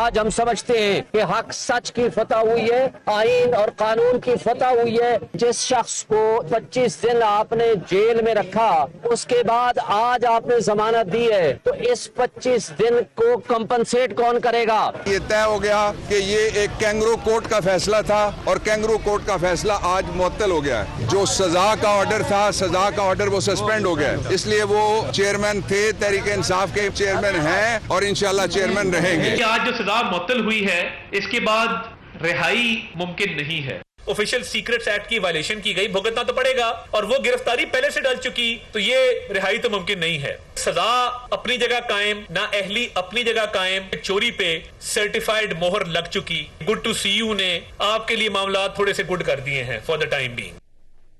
आज हम समझते हैं कि हक सच की फतह हुई है, आईन और कानून की फतह हुई है। जिस शख्स को 25 दिन आपने जेल में रखा, उसके बाद आज आपने जमानत दी है, तो इस 25 दिन को कंपनसेट कौन करेगा? ये तय हो गया कि ये एक कैंगरू कोर्ट का फैसला था और कैंगरू कोर्ट का फैसला आज मुअत्तल हो गया है। जो सजा का ऑर्डर था, सजा का ऑर्डर वो सस्पेंड हो गया है। इसलिए वो चेयरमैन थे, तहरीक इंसाफ के चेयरमैन हैं और इंशाल्लाह चेयरमैन रहेंगे। आज जो सजा मुअत्तल हुई है, इसके बाद रिहाई मुमकिन नहीं है। ऑफिशियल सीक्रेट्स एक्ट की वायलेशन की गई, भुगतना तो पड़ेगा, और वो गिरफ्तारी पहले से डल चुकी, तो ये रिहाई तो मुमकिन नहीं है। सजा अपनी जगह कायम, ना अहली अपनी जगह कायम, चोरी पे सर्टिफाइड मोहर लग चुकी। गुड टू सी यू ने आपके लिए मामला थोड़े से गुड कर दिए हैं फॉर द टाइम बीइंग।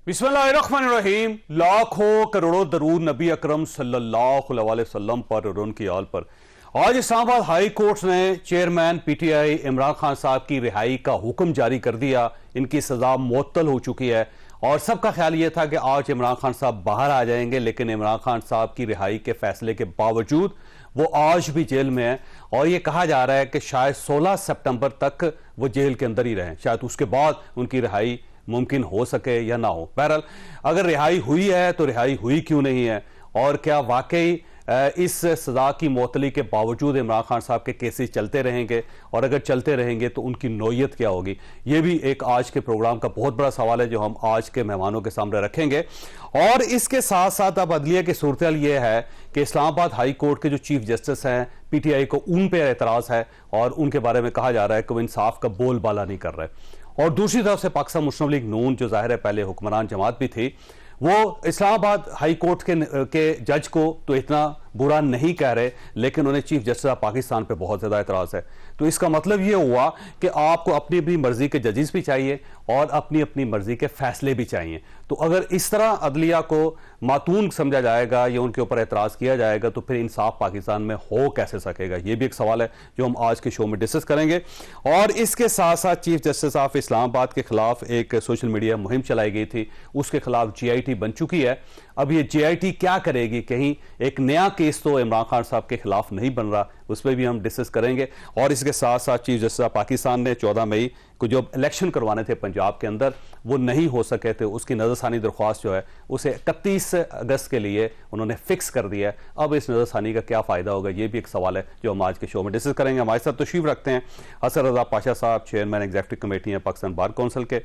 बिस्मिल्लाहिर्रहमानिर्रहीम। लाखों करोड़ों दरूद नबी अकरम सल्लल्लाहु अलैहि वसल्लम पर और उनकी आल पर। आज इस्लामाबाद हाई कोर्ट ने चेयरमैन पीटीआई इमरान खान साहब की रिहाई का हुक्म जारी कर दिया। इनकी सजा मुअत्तल हो चुकी है और सबका ख्याल यह था कि आज इमरान खान साहब बाहर आ जाएंगे, लेकिन इमरान खान साहब की रिहाई के फैसले के बावजूद वो आज भी जेल में है और ये कहा जा रहा है कि शायद 16 सितंबर तक वो जेल के अंदर ही रहें, शायद उसके बाद उनकी रिहाई मुमकिन हो सके या ना हो। बहरहाल अगर रिहाई हुई है तो रिहाई हुई क्यों नहीं है, और क्या वाकई इस सजा की मुअत्तली के बावजूद इमरान खान साहब के केसेस चलते रहेंगे, और अगर चलते रहेंगे तो उनकी नौयत क्या होगी? ये भी एक आज के प्रोग्राम का बहुत बड़ा सवाल है जो हम आज के मेहमानों के सामने रखेंगे। और इसके साथ साथ अब अदलिया की सूरत यह है कि इस्लामाबाद हाई कोर्ट के जो चीफ जस्टिस हैं, पीटीआई को उन पर एतराज़ है और उनके बारे में कहा जा रहा है कि वो इंसाफ का बोलबाला नहीं कर रहे। और दूसरी तरफ से पाकिस्तान मुस्लिम लीग नून, जो जाहिर है पहले हुक्मरान जमात भी थी, वो इस्लामाबाद हाई कोर्ट के जज को तो इतना बुरा नहीं कह रहे, लेकिन उन्हें चीफ जस्टिस ऑफ पाकिस्तान पे बहुत ज्यादा एतराज है। तो इसका मतलब ये हुआ कि आपको अपनी अपनी मर्जी के जजेस भी चाहिए और अपनी अपनी मर्जी के फैसले भी चाहिए। तो अगर इस तरह अदलिया को मातून समझा जाएगा या उनके ऊपर एतराज किया जाएगा तो फिर इंसाफ पाकिस्तान में हो कैसे सकेगा? ये भी एक सवाल है जो हम आज के शो में डिस्कस करेंगे। और इसके साथ साथ चीफ जस्टिस ऑफ इस्लामाबाद के खिलाफ एक सोशल मीडिया मुहिम चलाई गई थी, उसके खिलाफ GIT बन चुकी है। अब ये GIT क्या करेगी? कहीं एक नया केस तो इमरान खान साहब के खिलाफ नहीं बन रहा, उस पर भी हम डिस्कस करेंगे। और इसके साथ साथ चीफ जस्टिस ऑफ पाकिस्तान ने 14 मई को जो इलेक्शन करवाने थे पंजाब के अंदर, वो नहीं हो सके थे, उसकी नजरसानी दरख्वास्त जो है उसे 31 अगस्त के लिए उन्होंने फिक्स कर दिया है। अब इस नजरसानी का क्या फायदा होगा, ये भी एक सवाल है जो हम आज के शो में डिस्कस करेंगे। हमारे साथ तशरीफ रखते हैं हसन रजा पाशा साहब, चेयरमैन एग्जीक्यूटिव कमेटी है पाकिस्तान बार काउंसिल के।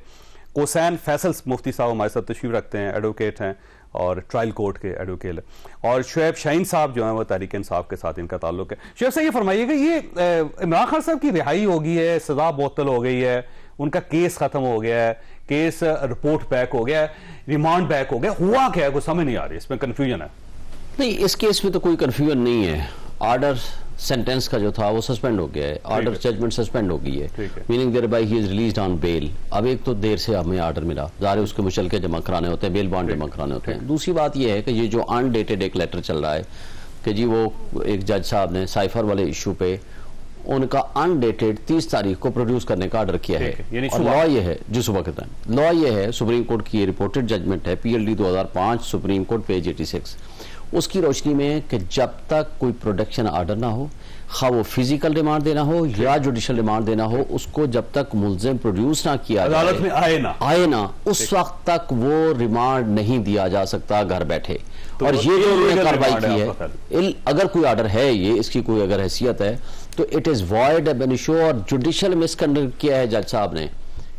कोसैन फैसल मुफ्ती साहब हमारे साथ तशरीफ रखते हैं, एडवोकेट हैं और ट्रायल कोर्ट के एडवोकेट। और शुएब शाहीन साहब जो है वो तहरीक इंसाफ के साथ इनका ताल्लुक है। शुएब साहब ये फरमाइएगा, ये इमरान खान साहब की रिहाई हो गई है, सजा मुअत्तल हो गई है, उनका केस खत्म हो गया है, केस रिपोर्ट बैक हो गया है, रिमांड बैक हो गया, हुआ क्या है? कुछ समझ नहीं आ रही, इसमें कंफ्यूजन है। नहीं, इस केस में तो कोई कंफ्यूजन नहीं है। ऑर्डर सेंटेंस का जो था वो सस्पेंड हो गया है, ऑर्डर जजमेंट सस्पेंड हो गई है, meaning thereby he is released on bail. अब एक तो देर से हमें ऑर्डर मिला, ज़ाहिर उसके मुचल के जमा कराने होते हैं, बेल बॉन्ड जमा कराने होते हैं। दूसरी बात यह है कि ये जो अनडेटेड एक लेटर चल रहा है कि जी वो एक जज साहब ने साइफर वाले इशू पे उनका अनडेटेड 30 तारीख को प्रोड्यूस करने का ऑर्डर किया है। और लॉ ये है, जो सुबह के टाइम लॉ ये है, सुप्रीम कोर्ट की ये रिपोर्टेड जजमेंट है PLD 2005 सुप्रीम कोर्ट पेज 86, उसकी रोशनी में कि जब तक कोई प्रोडक्शन ऑर्डर ना हो, खा वो फिजिकल रिमांड देना हो या जुडिशियल रिमांड देना हो, उसको जब तक मुल्जिम प्रोड्यूस ना किया अदालत में आए ना उस वक्त तक वो रिमांड नहीं दिया जा सकता घर बैठे। तो और ये जो उन्होंने कार्रवाई की है, अगर कोई ऑर्डर है, ये इसकी कोई अगर हैसियत है तो इट इज वॉइड एब एनिशो, और जुडिशियल मिसकंडक्ट किया है जज साहब ने।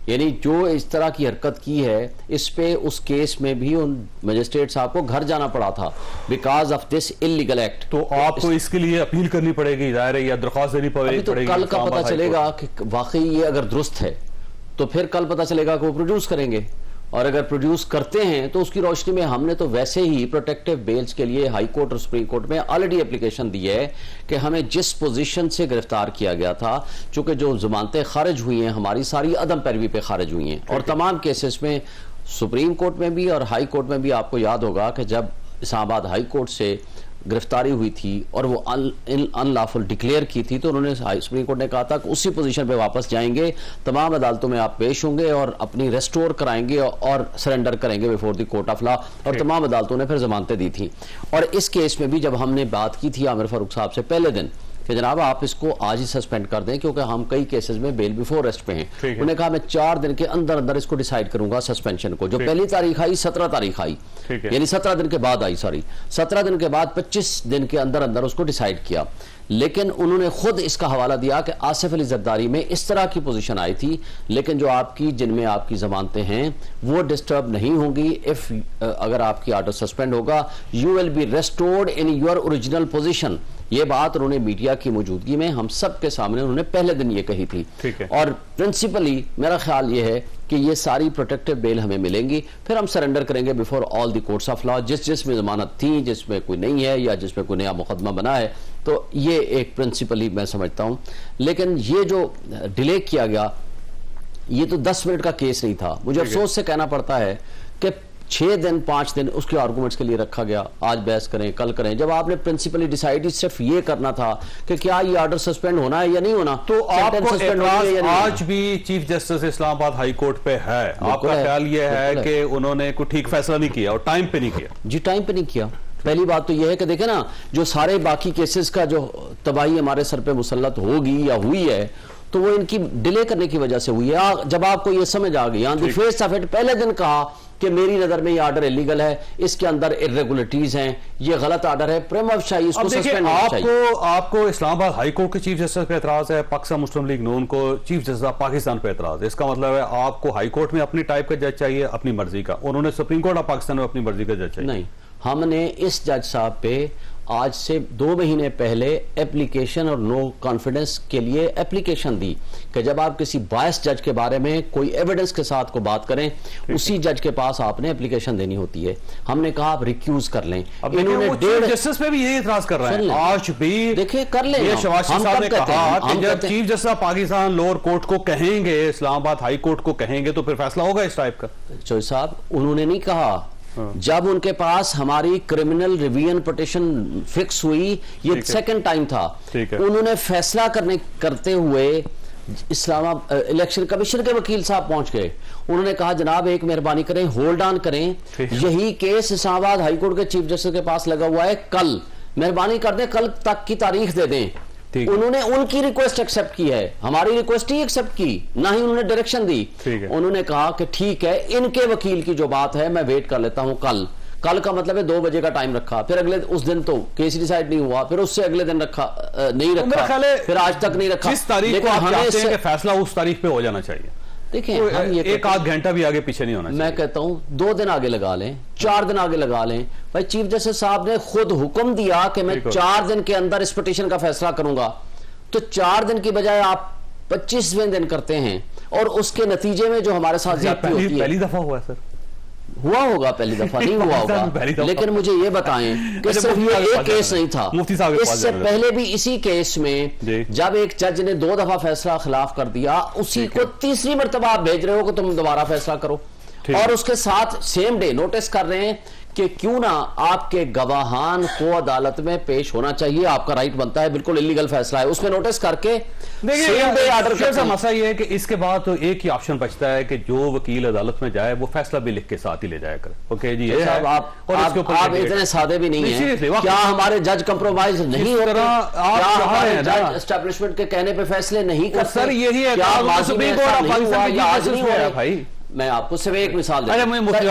यानी जो इस तरह की हरकत की है, इस पे उस केस में भी उन मजिस्ट्रेट साहब को घर जाना पड़ा था because of this illegal act. तो आपको इसके लिए अपील करनी पड़ेगी दायर या दरख्वास्त देनी पड़ेगी? तो कल का पता चलेगा कि वाकई ये अगर दुरुस्त है, तो फिर कल पता चलेगा कि वो प्रोड्यूस करेंगे, और अगर प्रोड्यूस करते हैं तो उसकी रोशनी में हमने तो वैसे ही प्रोटेक्टिव बेल्स के लिए हाई कोर्ट और सुप्रीम कोर्ट में ऑलरेडी एप्लीकेशन दी है कि हमें जिस पोजीशन से गिरफ्तार किया गया था, चूंकि जो जमानतें खारिज हुई हैं हमारी सारी अदम पैरवी पे खारिज हुई हैं, और तमाम केसेस में सुप्रीम कोर्ट में भी और हाई कोर्ट में भी आपको याद होगा कि जब इस्लामाबाद हाई कोर्ट से गिरफ्तारी हुई थी और वो अनलॉफुल डिक्लेयर की थी, तो उन्होंने सुप्रीम कोर्ट ने कहा था कि उसी पोजीशन पे वापस जाएंगे, तमाम अदालतों में आप पेश होंगे और अपनी रेस्टोर कराएंगे और सरेंडर करेंगे before the court of law, और तमाम अदालतों ने फिर जमानतें दी थी। और इस केस में भी जब हमने बात की थी आमिर फारूक साहब से पहले दिन, कि जनाब आप इसको आज ही सस्पेंड कर दें, क्योंकि हम कई केसेस में बेल बिफोर अरेस्ट पे हैं। उन्होंने कहा मैं 4 दिन के अंदर अंदर इसको डिसाइड करूंगा सस्पेंशन को। जो पहली तारीख आई 17 तारीख आई, यानी 17 दिन के बाद आई, सॉरी 17 दिन के बाद 25 दिन के अंदर अंदर उसको डिसाइड किया। लेकिन उन्होंने खुद इसका हवाला दिया कि आसिफ अली जरदारी में इस तरह की पोजीशन आई थी, लेकिन जो आपकी जिनमें आपकी जमानतें हैं वो डिस्टर्ब नहीं होंगी। इफ अगर आपकी ऑर्डर सस्पेंड होगा, you will be restored in your original position. ये बात उन्होंने मीडिया की मौजूदगी में हम सब के सामने उन्होंने पहले दिन ये कही थी। और प्रिंसिपली मेरा ख्याल ये है कि ये सारी प्रोटेक्टिव बेल हमें मिलेंगी, फिर हम सरेंडर करेंगे before all the courts of law. जिसमें जमानत थी, जिसमें कोई नहीं है या जिसमें कोई नया मुकदमा बना है, तो ये एक प्रिंसिपली मैं समझता हूं। लेकिन ये जो डिले किया गया, ये तो 10 मिनट का केस नहीं था। मुझे अफसोस से कहना पड़ता है कि 6 दिन 5 दिन उसके आर्गूमेंट्स के लिए रखा गया, आज बहस करें कल करें, जब आपने प्रिंसिपली डिसाइड सिर्फ ये करना था कि क्या ये ऑर्डर सस्पेंड होना है या नहीं होना। तो आपको एतराज आज भी chief justice Islamabad high court पे है, आपका ख्याल ये है कि उन्होंने कोई ठीक फैसला नहीं किया और टाइम पे नहीं किया? जी, टाइम पे नहीं किया। पहली बात तो यह है कि देखे ना, जो सारे बाकी केसेस का जो तबाही हमारे सर पे मुसल्लत होगी या हुई है, तो वो इनकी डिले करने की वजह से हुई है। जब आपको ये समझ आ गई, on the face of it पहले दिन कहा कि मेरी नजर में ये ऑर्डर इलीगल है, इसके अंदर इर्रेगुलरिटीज हैं, ये गलत ऑर्डर है, प्रेमा शाही इसको सस्पेंड होना चाहिए। आपको इस्लामाबाद हाई कोर्ट के चीफ जस्टिस पे एतराज है, पाकिस्तान मुस्लिम लीग नून को चीफ जस्टिस पाकिस्तान पे एतराज है। इसका मतलब है आपको हाई कोर्ट में अपनी टाइप का जज चाहिए, अपनी मर्जी का, उन्होंने सुप्रीम कोर्ट ऑफ पाकिस्तान में अपनी मर्जी का जज चाहिए। नहीं, हमने इस जज साहब पे आज से 2 महीने पहले एप्लीकेशन और नो कॉन्फिडेंस के लिए एप्लीकेशन दी कि जब आप किसी बायस जज के बारे में कोई एविडेंस के साथ को बात करें, उसी जज के पास आपने एप्लीकेशन देनी होती है। हमने कहा आप रिक्यूज कर लें। इन्होंने चीफ जस्टिस पे भी यही इतराज कर रहे हैं आज भी। देखिए कर लें, ये शहबाज शरीफ साहब ने कहा कि जब chief justice Pakistan lower court को कहेंगे, इस्लामाबाद हाई कोर्ट को कहेंगे, तो फिर फैसला होगा इस टाइप का। चौधरी साहब, उन्होंने नहीं कहा। जब उनके पास हमारी क्रिमिनल रिवीजन पिटीशन फिक्स हुई, ये सेकंड टाइम था, उन्होंने फैसला करते हुए इस्लामाबाद इलेक्शन कमीशन के वकील साहब पहुंच गए। उन्होंने कहा जनाब एक मेहरबानी करें, होल्ड ऑन करें, यही केस इस्लामाबाद हाई कोर्ट के चीफ जस्टिस के पास लगा हुआ है, कल मेहरबानी कर दें, कल तक की तारीख दे दें। उन्होंने उनकी रिक्वेस्ट एक्सेप्ट की है, हमारी रिक्वेस्ट ही एक्सेप्ट की, ना ही उन्होंने डायरेक्शन दी। उन्होंने कहा कि ठीक है, इनके वकील की जो बात है मैं वेट कर लेता हूं कल का मतलब है 2 बजे का टाइम रखा, फिर अगले उस दिन तो केस डिसाइड नहीं हुआ, फिर उससे अगले दिन नहीं रखा, फिर आज तक नहीं रखा। जिस तारीख को आप चाहते हैं कि फैसला उस तारीख पे हो जाना चाहिए, देखिए हम ये एक आध घंटा भी आगे पीछे नहीं होना चाहिए। मैं कहता हूं 2 दिन आगे लगा लें, 4 दिन आगे लगा लें। भाई चीफ जस्टिस साहब ने खुद हुक्म दिया कि मैं 4 दिन के अंदर इस पिटीशन का फैसला करूंगा, तो 4 दिन की बजाय आप 25वें दिन करते हैं, और उसके नतीजे में जो हमारे साथ ज्यादती होती है। पहली दफा हुआ सर? हुआ होगा, पहली दफा नहीं हुआ होगा, लेकिन मुझे ये बताएं कि सिर्फ ये एक केस नहीं था, इससे पहले भी इसी केस में जब एक जज ने 2 दफा फैसला खिलाफ कर दिया, उसी को तीसरी मर्तबा आप भेज रहे हो कि तुम दोबारा फैसला करो, और उसके साथ सेम डे नोटिस कर रहे हैं कि क्यों ना आपके गवाहान को अदालत में पेश होना चाहिए, आपका राइट बनता है, बिल्कुल इलीगल फैसला है, उसमें नोटिस करके सेम डे ऑर्डर का मसला ये है कि इसके बाद तो एक ही ऑप्शन बचता है कि जो वकील अदालत में जाए वो फैसला भी लिख के साथ ही ले जाया करे। ओके जी, ये साहब आप इतने सादे भी नहीं है, क्या हमारे जज कंप्रोमाइज नहीं होते? क्या हमारे जज एस्टैब्लिशमेंट के कहने पे फैसले नहीं करते? सर यही है, भाई मैं आपको सिर्फ एक मिसाल देता हूं। मुफ्ती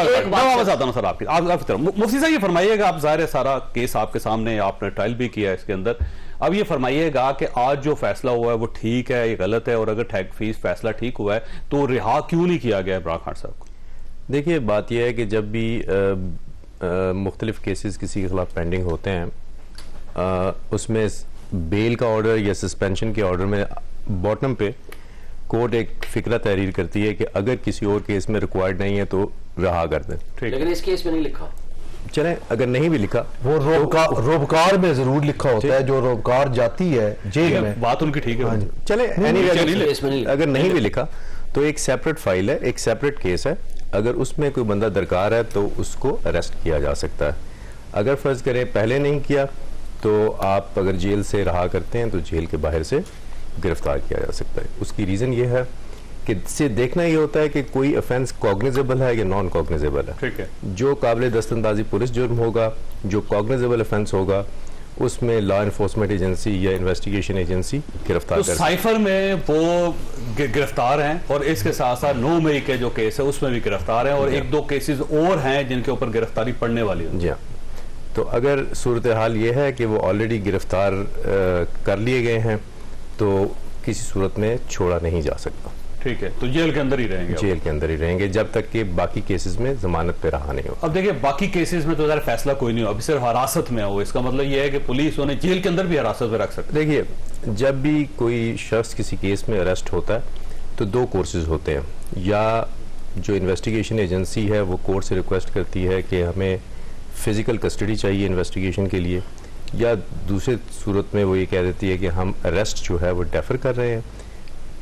साहब ये फरमाइएगा, आप जाहिर है सारा केस आपके सामने, आपने ट्रायल भी किया इसके अंदर, अब ये फरमाइएगा कि आज जो फैसला हुआ है वो ठीक है, ये गलत है, और अगर टैग फीस फैसला ठीक हुआ है तो रिहा क्यों नहीं किया गया इमरान खान साहब को? देखिए बात यह है कि जब भी मुख्तलिफ केसेस किसी के खिलाफ पेंडिंग होते हैं, उसमें बेल का ऑर्डर या सस्पेंशन के ऑर्डर में बॉटम पे कोर्ट एक फिक्रा तहरीर करती है कि अगर किसी और केस में रिक्वायर्ड नहीं है तो रहा कर दें। लेकिन इस केस में नहीं लिखा। चलें, अगर नहीं भी लिखा, वो रोबकार में जरूर लिखा होता है, जो रोबकार जाती है जेल में, बात उनकी ठीक है। चले, अगर नहीं भी लिखा तो एक सेपरेट फाइल है, एक सेपरेट केस है, अगर उसमें कोई बंदा दरकार है तो उसको अरेस्ट किया जा सकता है। अगर फर्ज करें पहले नहीं किया तो आप अगर जेल से रहा करते हैं तो जेल के बाहर से गिरफ्तार किया जा सकता है। उसकी रीजन ये है कि इससे देखना ये होता है कि कोई ऑफेंस कॉग्निजेबल है या नॉन कॉग्निजेबल है। ठीक है। जो काबिल दस्तंदाजी पुलिस जुर्म होगा, जो कॉग्निजेबल ऑफेंस होगा, उसमें लॉ इन्फोर्समेंट एजेंसी या इन्वेस्टिगेशन एजेंसी गिरफ्तार तो कर साइफर में वो गिरफ्तार हैं और इसके साथ साथ 9 मई के जो केस है उसमें भी गिरफ्तार हैं और 1-2 केसेस और हैं जिनके ऊपर गिरफ्तारी पड़ने वाली है। जी हाँ, तो अगर सूरत हाल ये है कि वो ऑलरेडी गिरफ्तार कर लिए गए हैं तो किसी सूरत में छोड़ा नहीं जा सकता। ठीक है, तो जेल के अंदर ही रहेंगे, जेल के अंदर ही रहेंगे जब तक कि बाकी केसेस में जमानत पे रहा नहीं हो। अब देखिए बाकी केसेस में तो ज़रा फैसला कोई नहीं हो, अभी सिर्फ हिरासत में हो, इसका मतलब ये है कि पुलिस उन्हें जेल के अंदर भी हिरासत में रख सकती है। देखिए, जब भी कोई शख्स किसी केस में अरेस्ट होता है तो 2 कोर्सेज होते हैं, या जो इन्वेस्टिगेशन एजेंसी है वो कोर्ट से रिक्वेस्ट करती है कि हमें फिजिकल कस्टडी चाहिए इन्वेस्टिगेशन के लिए, या दूसरी सूरत में वो ये कह देती है कि हम अरेस्ट जो है वो डेफर कर रहे हैं।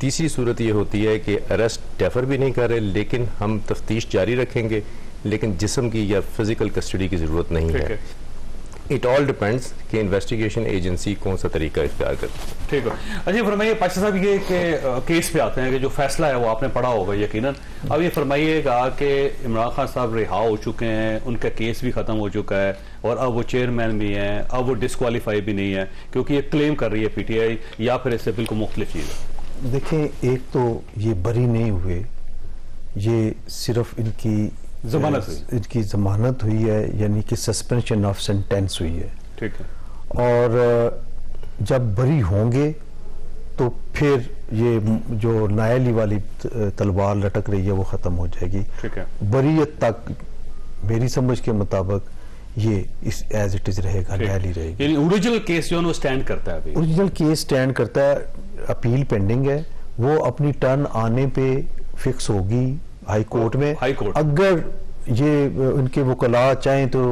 तीसरी सूरत ये होती है कि अरेस्ट डेफर भी नहीं कर रहे लेकिन हम तफ्तीश जारी रखेंगे, लेकिन जिस्म की या फिजिकल कस्टडी की ज़रूरत नहीं है। इट ऑल डिपेंड्स कि इन्वेस्टिगेशन एजेंसी कौन सा तरीका इख्तियार करती है। ठीक है। अच्छा, फरमाइए पाशा साहब, ये केस पे आते हैं कि जो फैसला है वो आपने पढ़ा होगा यकीनन। अब ये फरमाइएगा कि इमरान खान साहब रिहा हो चुके हैं, उनका केस भी ख़त्म हो चुका है और अब वो चेयरमैन भी हैं, अब वो डिस्क्वालीफाई भी नहीं है क्योंकि ये क्लेम कर रही है पीटीआई, या फिर इससे बिल्कुल मुख्तलिफ चीज़ है? देखें, एक तो ये बरी नहीं हुए, ये सिर्फ इनकी जमानत हुई है, यानी कि सस्पेंशन ऑफ सेंटेंस हुई है। ठीक है। और जब बरी होंगे तो फिर ये जो नायली वाली तलवार लटक रही है वो खत्म हो जाएगी। ठीक है। बरीयत तक मेरी समझ के मुताबिक ये इस एज इट इज रहेगा, नायली रहेगी। यानी ओरिजिनल केस जो है वो स्टैंड करता है? ओरिजिनल केस स्टैंड करता है, अपील पेंडिंग है, वो अपनी टर्न आने पे फिक्स होगी हाई कोर्ट में। अगर ये उनके वकला चाहें तो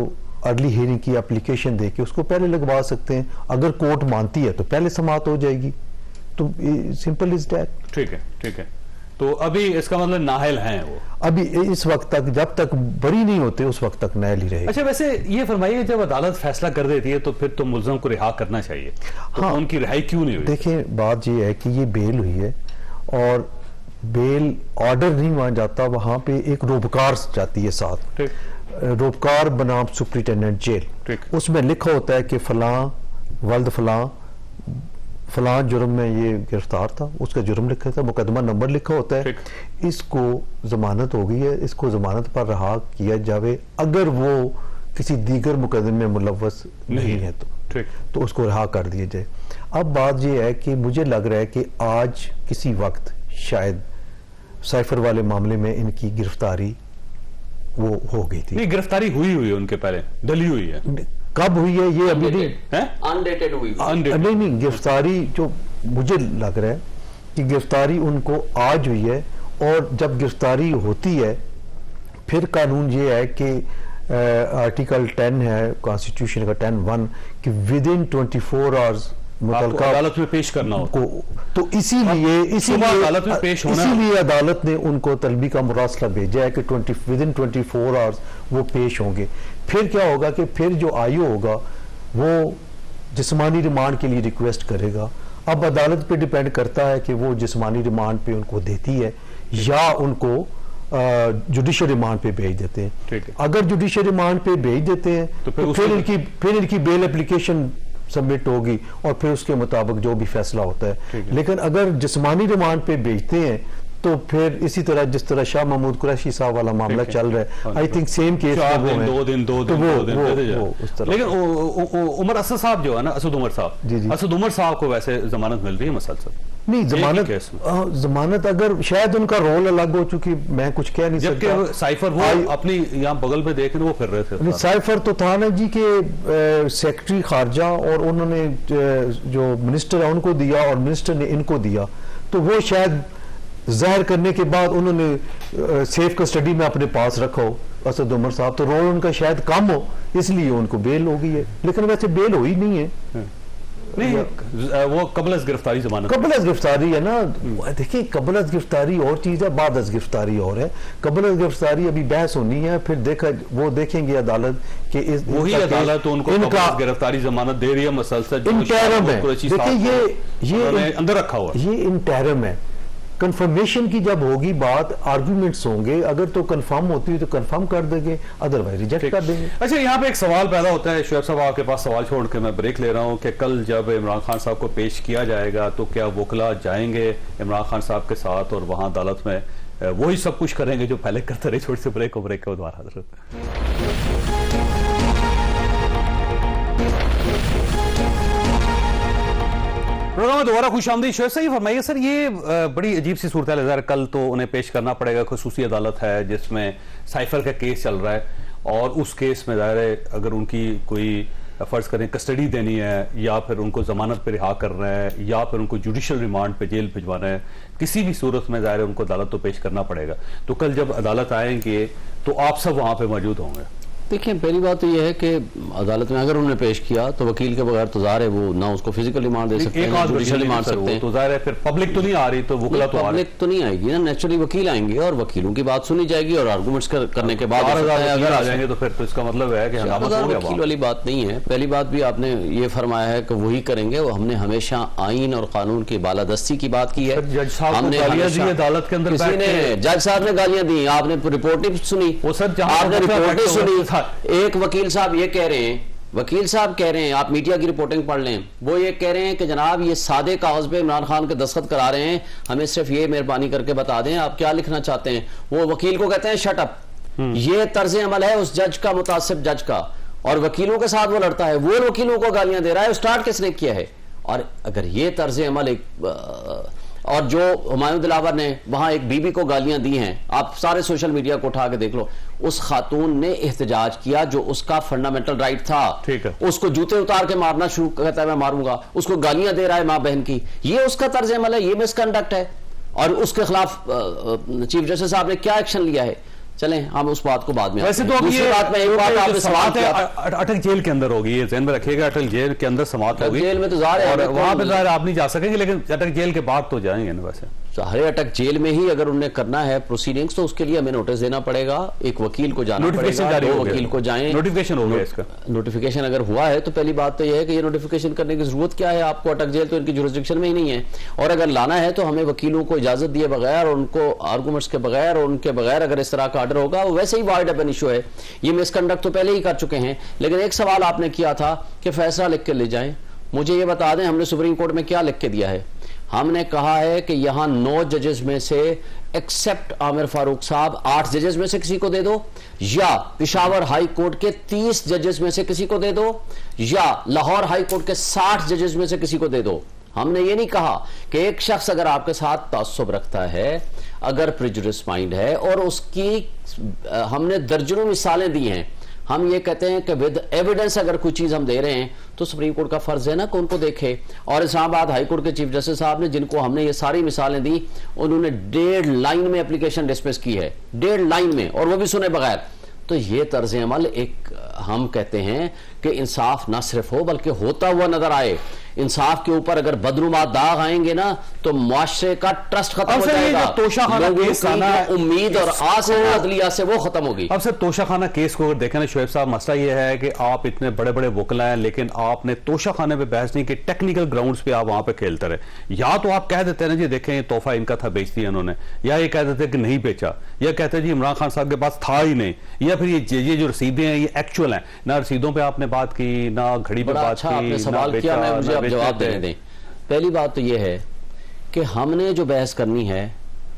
अर्ली हियरिंग की एप्लीकेशन देके उसको पहले लगवा सकते हैं, अगर कोर्ट मानती है तो पहले समाअत हो जाएगी, तो सिंपल इज दैट। ठीक है, ठीक है। तो अभी इसका मतलब नाहल हैं वो, अभी इस वक्त तक जब तक बरी नहीं होते उस वक्त तक नाहल ही रहेगी। अच्छा, वैसे ये फरमाइए, जब अदालत फैसला कर देती है तो फिर तो मुल्ज़म को रिहा करना चाहिए, तो हाँ, उनकी रिहाई क्यों नहीं हुई? देखें, बात ये है कि ये बेल हुई है और बेल ऑर्डर नहीं मान जाता, वहां पे एक रोबकार जाती है साथ, रोबकार बनाम सुप्रिटेंडेंट जेल, उसमें लिखा होता है कि फलां वल्द फलां जुर्म में ये गिरफ्तार था, उसका जुर्म लिखा था, मुकदमा नंबर लिखा होता है, इसको जमानत हो गई है, इसको जमानत पर रहा किया जावे, अगर वो किसी दीगर मुकदमे में मुलव्वस नहीं है तो उसको रहा कर दिया जाए। अब बात ये है कि मुझे लग रहा है कि आज किसी वक्त शायद साइफर वाले मामले में इनकी गिरफ्तारी वो हो गई थी। नहीं, गिरफ्तारी हुई है उनके, पहले डली हुई है। कब हुई है ये अभी नहीं, अनडेटेड हुई। नहीं, गिरफ्तारी जो मुझे लग रहा है कि गिरफ्तारी उनको आज हुई है, और जब गिरफ्तारी होती है फिर कानून ये है कि आर्टिकल 10 है कॉन्स्टिट्यूशन का 10(1) कि विद इन 24 आवर्स अदालत में पेश करना हो, तो इसीलिए अदालत में पेश होना, इसीलिए अदालत ने उनको तलबी का मुरासला भेजा है कि विद इन 24 आवर्स वो पेश होंगे। फिर क्या होगा कि फिर जो आयु होगा वो जिस्मानी रिमांड के लिए रिक्वेस्ट करेगा। अब अदालत पे डिपेंड करता है कि वो जिस्मानी रिमांड पे उनको देती है या उनको जुडिशियल रिमांड पे भेज देते हैं। अगर जुडिशियल रिमांड पे भेज देते हैं तो फिर इनकी बेल एप्लीकेशन सबमिट होगी और फिर उसके मुताबिक जो भी फैसला होता है। लेकिन अगर जिस्मानी रिमांड पे भेजते हैं तो फिर इसी तरह जिस तरह शाह महमूद कुरैशी साहब वाला मामला चल रहा है, आई थिंक सेम केस में वो है, 2 दिन उस तरह। लेकिन उमर असद साहब जो है ना, असद उमर साहब, असद उमर साहब को वैसे जमानत मिल रही है मसलसल? नहीं, जमानत अगर शायद उनका रोल अलग हो, चूंकि मैं कुछ कह नहीं सकता। जबकि साइफर वो अपनी यहाँ बगल पे देख रहे वो फिर रहे थे। साइफर तो था ना जी के सेक्रेटरी खारजा, और उन्होंने जो मिनिस्टर है उनको दिया और मिनिस्टर ने इनको दिया, तो वो शायद जाहिर करने के बाद उन्होंने सेफ कस्टडी में अपने पास रखा हो असद उमर साहब, तो रोल उनका शायद कम हो, इसलिए उनको बेल हो गई है। लेकिन वैसे बेल हुई नहीं है। नहीं, वो कबल गिरफ्तारी जमानत, कबल गिरफ्तारी है ना। देखिए, कबल गिरफ्तारी और चीज है, बाद गिरफ्तारी और है। कबल गिरफ्तारी अभी बहस होनी है, फिर वो देखेंगे अदालत कि वही अदालत उनको इनका गिरफ्तारी जमानत दे रही है मसलसल, इंटरम है। देखिए, ये अंदर रखा हुआ, ये इंटरम है। कंफर्मेशन की जब होगी बात, आर्गुमेंट्स होंगे, अगर तो कंफर्म होती है तो कंफर्म कर देंगे, अदरवाइज रिजेक्ट कर देंगे। अच्छा, यहाँ पे एक सवाल पैदा होता है, शुएब साहब आपके पास सवाल छोड़ के मैं ब्रेक ले रहा हूँ कि कल जब इमरान खान साहब को पेश किया जाएगा तो क्या वकला जाएंगे इमरान खान साहब के साथ और वहाँ अदालत में वही सब कुछ करेंगे जो पहले करते रहे? छोटे से ब्रेक को दोबारा हाजिर। प्रोग्राम में दोबारा खुश आमदी। शुएब साहब फरमाइए सर, ये बड़ी अजीब सी सूरत है, कल तो उन्हें पेश करना पड़ेगा, खुसूसी अदालत है जिसमें साइफर का केस चल रहा है और उस केस में ज़ाहिर है अगर उनकी कोई फर्ज करें कस्टडी देनी है या फिर उनको जमानत पर रिहा कर रहे हैं या फिर उनको जुडिशल रिमांड पे जेल भिजवा रहे हैं, किसी भी सूरत में ज़ाहिर है उनको अदालत तो पेश करना पड़ेगा। तो कल जब अदालत आएंगे तो आप सब वहाँ पे मौजूद होंगे। देखिए, पहली बात तो यह है कि अदालत में अगर उन्होंने पेश किया तो वकील के बगैर तो ज़ाहिर है वो ना उसको फिजिकल रिमांड दे सकते हैं, जुडिशियल रिमांड सकते हैं। तो ज़ाहिर है फिर पब्लिक तो नहीं आ रही, तो वकला तो पब्लिक तो नहीं आएगी ना, नेचुरली वकील आएंगे और वकीलों की बात सुनी जाएगी और आर्गूमेंट्स करने के बाद अगर आ जाएंगे तो फिर तो इसका मतलब है कि वकील वाली बात नहीं है। पहली बात भी आपने ये फरमाया है कि वही करेंगे, हमने हमेशा आइन और कानून की बालादस्ती की बात की है। जज साहब ने अदालत के अंदर जज साहब ने गालियां दी, आपने रिपोर्ट नहीं सुनी, आपने रिपोर्ट नहीं सुनी। एक वकील साहब ये कह रहे हैं, वकील साहब कह रहे हैं, आप मीडिया की रिपोर्टिंग पढ़ लें, वो ये कह रहे हैं कि जनाब ये सादे कागज पे इमरान खान के दस्तखत करा रहे हैं, हमें सिर्फ ये मेहरबानी करके बता दें आप क्या लिखना चाहते हैं। वो वकील को कहते हैं शट अप। ये तर्ज अमल है उस जज का, मुतासिब जज का, और वकीलों के साथ वो लड़ता है, वो वकीलों को गालियां दे रहा है। स्टार्ट किसने किया है? और अगर ये तर्ज अमल एक और जो हुमायूं दिलावर ने वहां एक बीबी को गालियां दी हैं, आप सारे सोशल मीडिया को उठा के देख लो, उस खातून ने एहतजाज किया जो उसका फंडामेंटल राइट था। ठीक है, उसको जूते उतार के मारना शुरू कहता है मैं मारूंगा, उसको गालियां दे रहा है मां बहन की, ये उसका तर्ज अमल है, ये मिसकंडक्ट है। और उसके खिलाफ चीफ जस्टिस साहब ने क्या एक्शन लिया है, चलें हम उस बात को बाद में। वैसे तो अब ये बात में एक बात आपने सवाल किया, अटक जेल के अंदर होगी, ये ज़हन में रखिएगा, अटक जेल के अंदर समाप्त होगी। जेल में तो ज़ाहिर है वहां पे ज़ाहिर आप नहीं जा सकेंगे, लेकिन अटक जेल के बाद तो जाएंगे ना। वैसे हरे अटक जेल में ही अगर उन्हें करना है प्रोसीडिंग्स तो उसके लिए हमें नोटिस देना पड़ेगा, एक वकील को जाना पड़ेगा, दो वकील को जाएं, नोटिफिकेशन हो गया इसका। नोटिफिकेशन अगर हुआ है तो पहली बात तो यह है कि ये नोटिफिकेशन करने की जरूरत क्या है आपको, अटक जेल तो इनकी जुरिसडिक्शन में ही नहीं है। और अगर लाना है तो हमें वकीलों को इजाजत दिए बगैर, उनको आर्गूमेंट्स के बगैर और उनके बगैर अगर इस तरह का ऑर्डर होगा, वो वैसे ही वाइड ओपन इशू है। ये मिसकंडक्ट तो पहले ही कर चुके हैं। लेकिन एक सवाल आपने किया था कि फैसला लिख के ले जाएं, मुझे ये बता दें हमने सुप्रीम कोर्ट में क्या लिख के दिया है। हमने कहा है कि यहां 9 जजेस में से एक्सेप्ट आमिर फारूक साहब 8 जजेस में से किसी को दे दो, या पेशावर हाई कोर्ट के 30 जजेस में से किसी को दे दो, या लाहौर हाई कोर्ट के 60 जजेस में से किसी को दे दो। हमने ये नहीं कहा कि एक शख्स अगर आपके साथ तासुब रखता है, अगर प्रेजुडिस माइंड है, और उसकी हमने दर्जनों मिसालें दी हैं। हम ये कहते हैं कि विद एविडेंस अगर कोई चीज हम दे रहे हैं तो सुप्रीम कोर्ट का फर्ज है ना कि उनको देखे। और इस्लामाबाद हाई कोर्ट के चीफ जस्टिस साहब ने, जिनको हमने ये सारी मिसालें दी, उन्होंने 1.5 लाइन में एप्लीकेशन डिसमिस की है, 1.5 लाइन में, और वो भी सुने बगैर। तो ये तर्ज अमल एक हम कहते हैं कि इंसाफ ना सिर्फ हो बल्कि होता हुआ नजर आए। इंसाफ के ऊपर अगर बदनुमा दाग आएंगे ना तो मुआशरे का ट्रस्ट खत्म हो जाएगा, उम्मीद और आस अदलिया से वो खत्म होगी। अब सर तोशाखाना केस को अगर देखें ना शुएब साहब, मसला ये है कि आप इतने बड़े बड़े वकला हैं, लेकिन आपने तोशाखाने पे बहस नहीं की, टेक्निकल ग्राउंड्स पे आप वहां पे खेलते रहे। या तो आप कह देते हैं ना जी देखें ये तोहफा इनका था, बेच दिया इन्होंने, या ये कह देते कि नहीं बेचा, या कहते जी इमरान खान साहब के पास था ही नहीं, या फिर ये जो रसीदें हैं ये एक्चुअल हैं। ना रसीदों पे आपने बात की, ना घड़ी पे बात की, सवाल किया, मैं मुझे जवाब देने दें। पहली बात तो यह है कि हमने जो बहस करनी है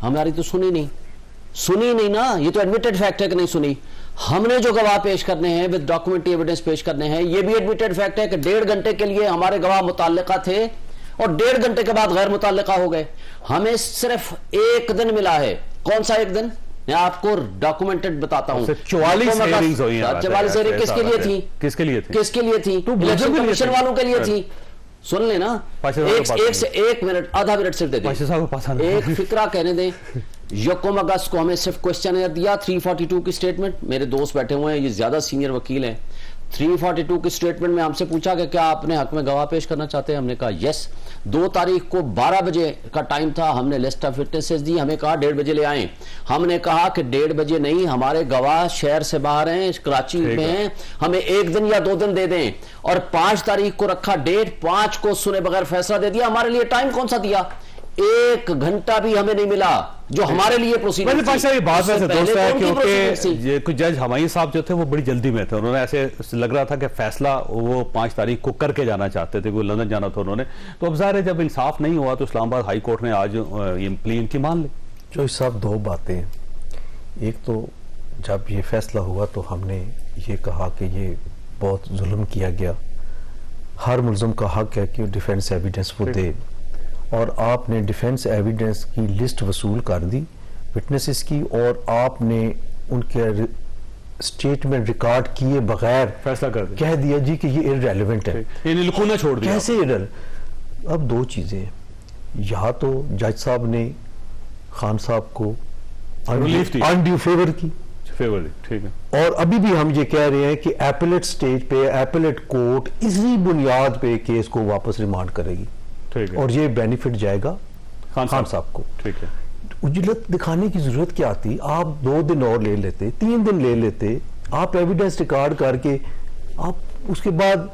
हमारी तो सुनी नहीं ना, ये तो एडमिटेड फैक्ट है कि नहीं सुनी। हमने जो गवाह पेश करने हैं, विद डॉक्यूमेंट्री एविडेंस पेश करने हैं, ये भी एडमिटेड फैक्ट है कि 1.5 घंटे के लिए हमारे गवाह मुताल्लिका थे और 1.5 घंटे के बाद गैर मुताल्लिका हो गए। हमें सिर्फ 1 दिन मिला है। कौन सा 1 दिन? मैं आपको डॉक्यूमेंटेड बताता हूं। 44 हेयरिंग्स हुई हैं। 44 हेयरिंग किसके लिए थी? किसके लिए थी? किसके लिए थी? इलेक्शन कमीशन वालों के लिए थी। सुन लेना, एक मिनट, आधा मिनट सिर्फ दे दें, एक फिक्रा कहने दें। यकम अगस्त को हमें सिर्फ क्वेश्चन दिया 342 की स्टेटमेंट, मेरे दोस्त बैठे हुए हैं, ये ज्यादा सीनियर वकील हैं। 342 की स्टेटमेंट में हमसे पूछा कि क्या आपने हक में गवाह पेश करना चाहते हैं? हमने कहा यस। 2 तारीख को 12 बजे का टाइम था, हमने लिस्ट ऑफ विटनेसेस दी, हमें कहा 1:30 बजे ले आए। हमने कहा कि 1:30 बजे नहीं, हमारे गवाह शहर से बाहर हैं, कराची में हैं, हमें 1 दिन या 2 दिन दे दें। और 5 तारीख को रखा डेट, 5 को सुने बगैर फैसला दे दिया। हमारे लिए टाइम कौन सा दिया? एक घंटा भी हमें नहीं मिला जो हमारे लिए प्रोसीजर मैंने पास ये बात वैसे दोस्त है क्योंकि ये कुछ जज हमारी साहब जो थे वो बड़ी जल्दी में थे, उन्होंने ऐसे लग रहा था कि फैसला वो 5 तारीख को करके जाना चाहते थे, वो लंदन जाना था उन्होंने, तो अब ज़ाहिर है जब इंसाफ नहीं हुआ तो इस्लामाबाद हाई कोर्ट ने आज ये प्ली इनकी मान ली। जो साहब दो बातें, एक तो जब ये फैसला हुआ तो हमने ये कहा कि ये बहुत जुल्म किया गया, हर मुल्ज़िम का हक है कि डिफेंस एविडेंस वो दे, और आपने डिफेंस एविडेंस की लिस्ट वसूल कर दी विटनेसेस की, और आपने उनके स्टेटमेंट रिकॉर्ड किए बगैर फैसला कर दिया, कह दिया जी कि ये इररेलेवेंट है, ये लुकूना छोड़ दिया। कैसे अब दो चीजें, यहाँ तो जज साहब ने खान साहब को अनड्यू फेवर की, ठीक है, और अभी भी हम ये कह रहे हैं कि एपेलेट स्टेज पे एपेलेट कोर्ट इसी बुनियाद पे केस को वापस रिमांड करेगी, ठीक है, और ये बेनिफिट जाएगा खान साहब को। ठीक है, उजलत दिखाने की जरूरत क्या थी? आप 2 दिन और ले लेते, 3 दिन ले लेते, आप एविडेंस रिकॉर्ड करके आप उसके बाद